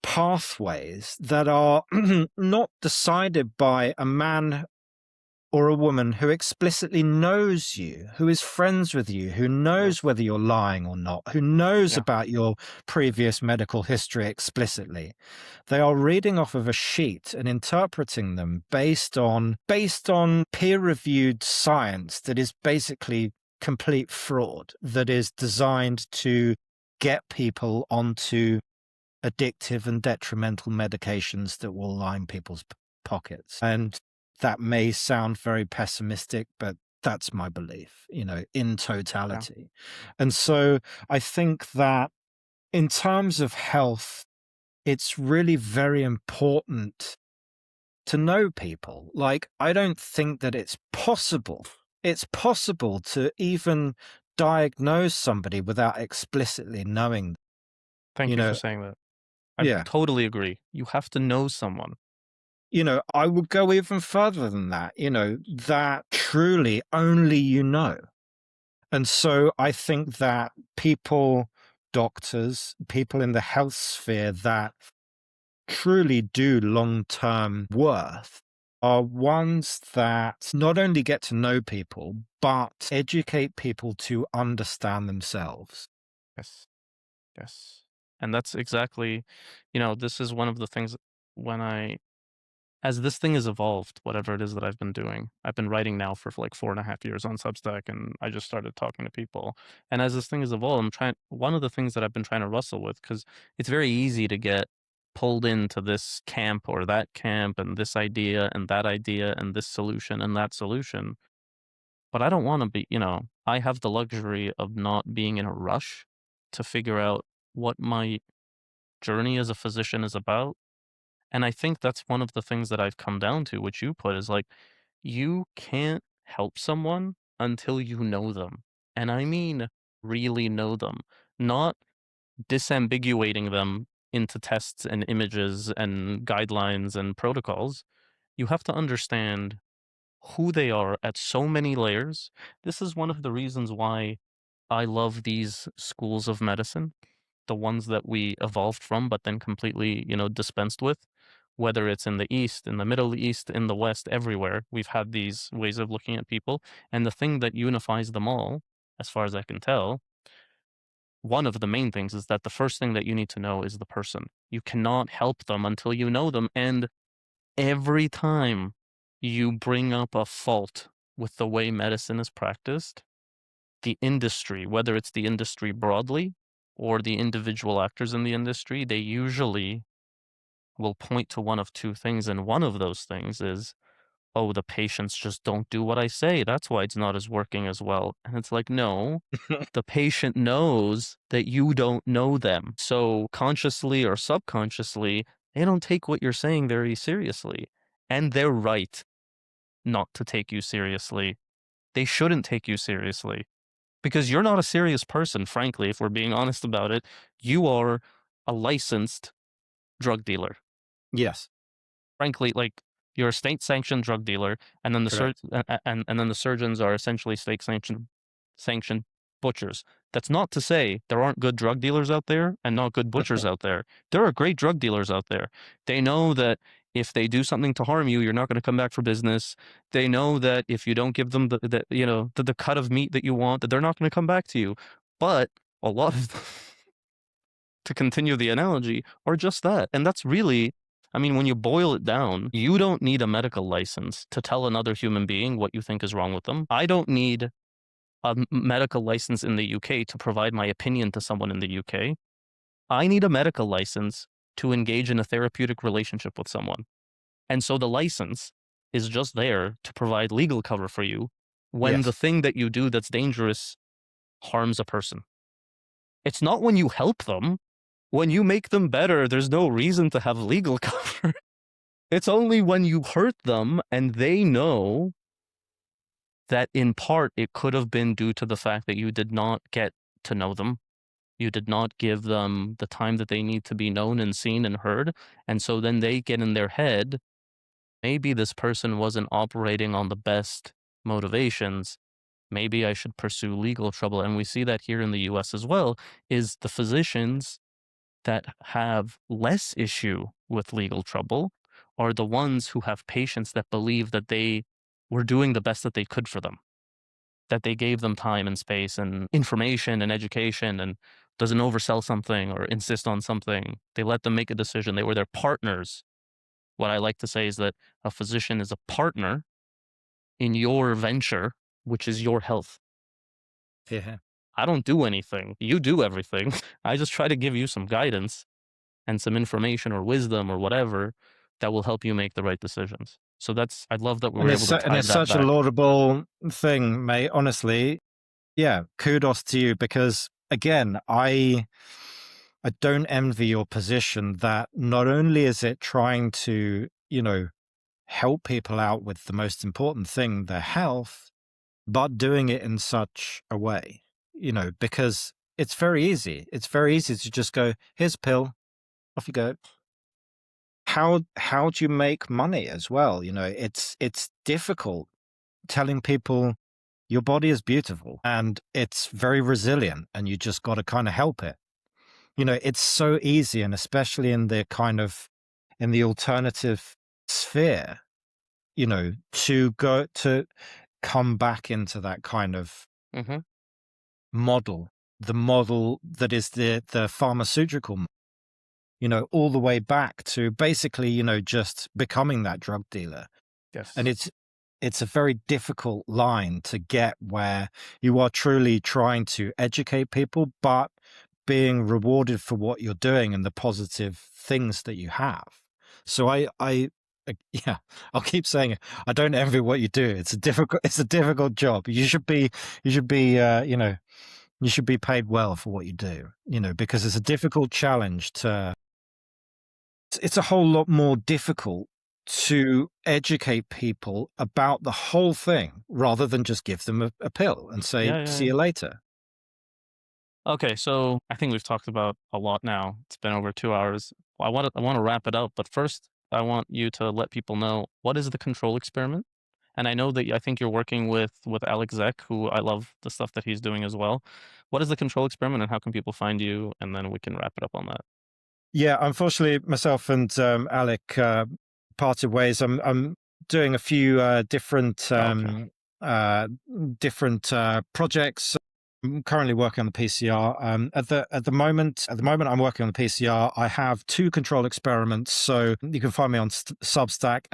pathways that are not decided by a man or a woman who explicitly knows you, who is friends with you, who knows whether you're lying or not, who knows about your previous medical history explicitly. They are reading off of a sheet and interpreting them based on peer-reviewed science that is basically complete fraud, that is designed to get people onto addictive and detrimental medications that will line people's pockets. And that may sound very pessimistic, but that's my belief, in totality. And so I think that in terms of health, it's really very important to know people. Like, I don't think that it's possible to even diagnose somebody without explicitly knowing. Thank you for saying that. I totally agree. You have to know someone. I would go even further than that, that truly only you know. And so I think that doctors, people in the health sphere that truly do long-term worth are ones that not only get to know people, but educate people to understand themselves. Yes. Yes. And that's exactly, this is one of the things as this thing has evolved, whatever it is that I've been doing, I've been writing now for like 4.5 years on Substack, and I just started talking to people. And as this thing has evolved, one of the things that I've been trying to wrestle with, because it's very easy to get pulled into this camp or that camp and this idea and that idea and this solution and that solution. But I don't want to be, I have the luxury of not being in a rush to figure out what my journey as a physician is about. And I think that's one of the things that I've come down to, which you put is like, you can't help someone until you know them. And I mean, really know them, not disambiguating them into tests and images and guidelines and protocols. You have to understand who they are at so many layers. This is one of the reasons why I love these schools of medicine, the ones that we evolved from, but then completely, dispensed with. Whether it's in the East, in the Middle East, in the West, everywhere, we've had these ways of looking at people. And the thing that unifies them all, as far as I can tell, one of the main things is that the first thing that you need to know is the person. You cannot help them until you know them. And every time you bring up a fault with the way medicine is practiced, the industry, whether it's the industry broadly or the individual actors in the industry, they usually will point to one of two things. And one of those things is, oh, the patients just don't do what I say. That's why it's not as working as well. And it's like, no, the patient knows that you don't know them. So consciously or subconsciously, they don't take what you're saying very seriously. And they're right not to take you seriously. They shouldn't take you seriously because you're not a serious person, frankly, if we're being honest about it. You are a licensed drug dealer. Yes. Frankly, like you're a state-sanctioned drug dealer, and then the surgeons are essentially state-sanctioned butchers. That's not to say there aren't good drug dealers out there and not good butchers out there. There are great drug dealers out there. They know that if they do something to harm you, you're not going to come back for business. They know that if you don't give them the cut of meat that you want, that they're not going to come back to you. But a lot of them, to continue the analogy, are just that. And that's really, I mean, when you boil it down, you don't need a medical license to tell another human being what you think is wrong with them. I don't need a medical license in the UK to provide my opinion to someone in the UK. I need a medical license to engage in a therapeutic relationship with someone. And so the license is just there to provide legal cover for you when Yes. the thing that you do that's dangerous harms a person. It's not when you help them. When you make them better, there's no reason to have legal cover. It's only when you hurt them and they know that in part it could have been due to the fact that you did not get to know them. You did not give them the time that they need to be known and seen and heard. And so then they get in their head, maybe this person wasn't operating on the best motivations. Maybe I should pursue legal trouble. And we see that here in the US as well, is the physicians that have less issue with legal trouble are the ones who have patients that believe that they were doing the best that they could for them, that they gave them time and space and information and education and doesn't oversell something or insist on something. They let them make a decision. They were their partners. What I like to say is that a physician is a partner in your venture, which is your health. Yeah. I don't do anything. You do everything. I just try to give you some guidance and some information or wisdom or whatever that will help you make the right decisions. So I love that we were able to tie it's that such a back. laudable thing, mate. Honestly, yeah, kudos to you because again, I don't envy your position that not only is it trying to, help people out with the most important thing, their health, but doing it in such a way, because it's very easy. It's very easy to just go, here's a pill, off you go. How do you make money as well? It's difficult telling people your body is beautiful and it's very resilient and you just got to kind of help it. It's so easy, and especially in the alternative sphere, to come back into that kind of Mm-hmm. model, the model that is the pharmaceutical, all the way back to basically, just becoming that drug dealer. Yes. And it's a very difficult line to get where you are truly trying to educate people, but being rewarded for what you're doing and the positive things that you have. So yeah, I'll keep saying it. I don't envy what you do. It's a difficult job. You should be, you should be paid well for what you do, because it's a difficult challenge to it's a whole lot more difficult to educate people about the whole thing rather than just give them a pill and say, Yeah, yeah, see yeah. you later. Okay, so I think we've talked about a lot now. It's been over 2 hours. I want to wrap it up, but first I want you to let people know, what is the control experiment? And I know that I think you're working with Alex Zek, who I love the stuff that he's doing as well. What is the control experiment, and how can people find you? And then we can wrap it up on that. Yeah, unfortunately, myself and Alec parted ways. I'm doing a few Oh, okay. uh, different projects. I'm currently working on the PCR. At the moment, I'm working on the PCR. I have 2 control experiments, so you can find me on Substack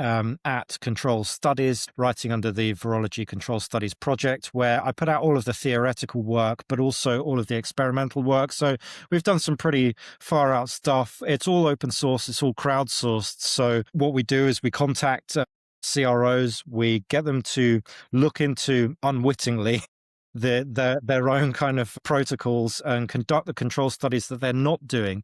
at Control Studies, writing under the Virology Control Studies project, where I put out all of the theoretical work, but also all of the experimental work. So we've done some pretty far out stuff. It's all open source. It's all crowdsourced. So what we do is we contact CROs, we get them to look into, unwittingly, their own kind of protocols and conduct the control studies that they're not doing.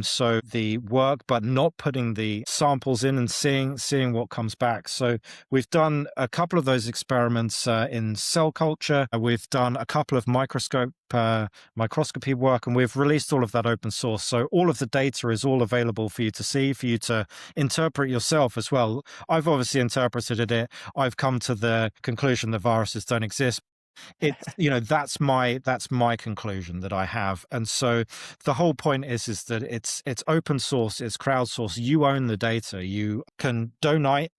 So the work, but not putting the samples in and seeing what comes back. So we've done a couple of those experiments in cell culture. We've done a couple of microscopy work, and we've released all of that open source. So all of the data is all available for you to see, for you to interpret yourself as well. I've obviously interpreted it. I've come to the conclusion that viruses don't exist. It's, that's my conclusion that I have. And so the whole point is that it's open source, it's crowdsourced. You own the data. You can donate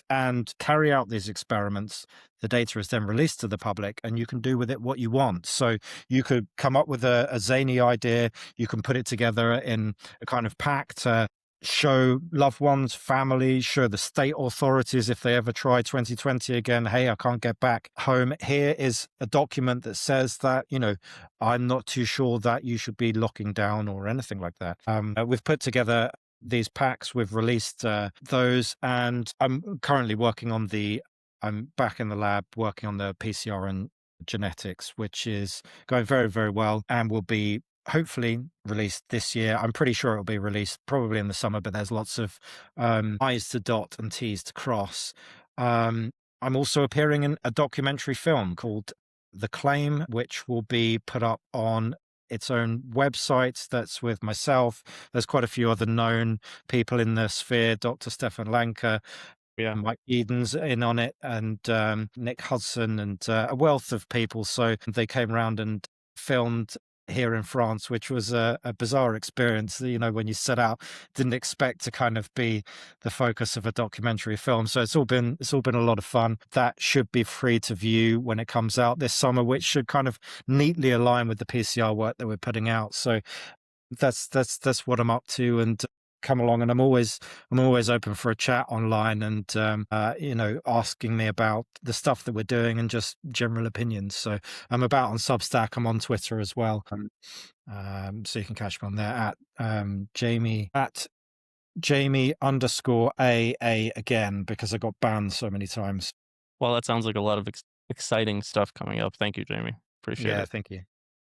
and carry out these experiments. The data is then released to the public, and you can do with it what you want. So you could come up with a zany idea. You can put it together in a kind of pack to show loved ones, family, show the state authorities if they ever try 2020 again. Hey, I can't get back home. Here is a document that says that, I'm not too sure that you should be locking down or anything like that. We've put together these packs. We've released those, and I'm currently I'm back in the lab working on the PCR and genetics, which is going very, very well, and will be hopefully released this year. I'm pretty sure it'll be released probably in the summer, but there's lots of I's to dot and T's to cross. I'm also appearing in a documentary film called The Claim, which will be put up on its own website. That's with myself. There's quite a few other known people in the sphere, Dr. Stefan Lanka, Yeah. Mike Eden's in on it, and Nick Hudson, and a wealth of people. So they came around and filmed here in France, which was a bizarre experience. When you set out, didn't expect to kind of be the focus of a documentary film. So it's all been a lot of fun. That should be free to view when it comes out this summer, which should kind of neatly align with the PCR work that we're putting out. So that's what I'm up to, and come along. And I'm always open for a chat online, and asking me about the stuff that we're doing and just general opinions. So I'm about on Substack. I'm on Twitter as well. So you can catch me on there at Jamie_AA again, because I got banned so many times. Well, that sounds like a lot of exciting stuff coming up. Thank you, Jamie. Appreciate Yeah, it. thank you.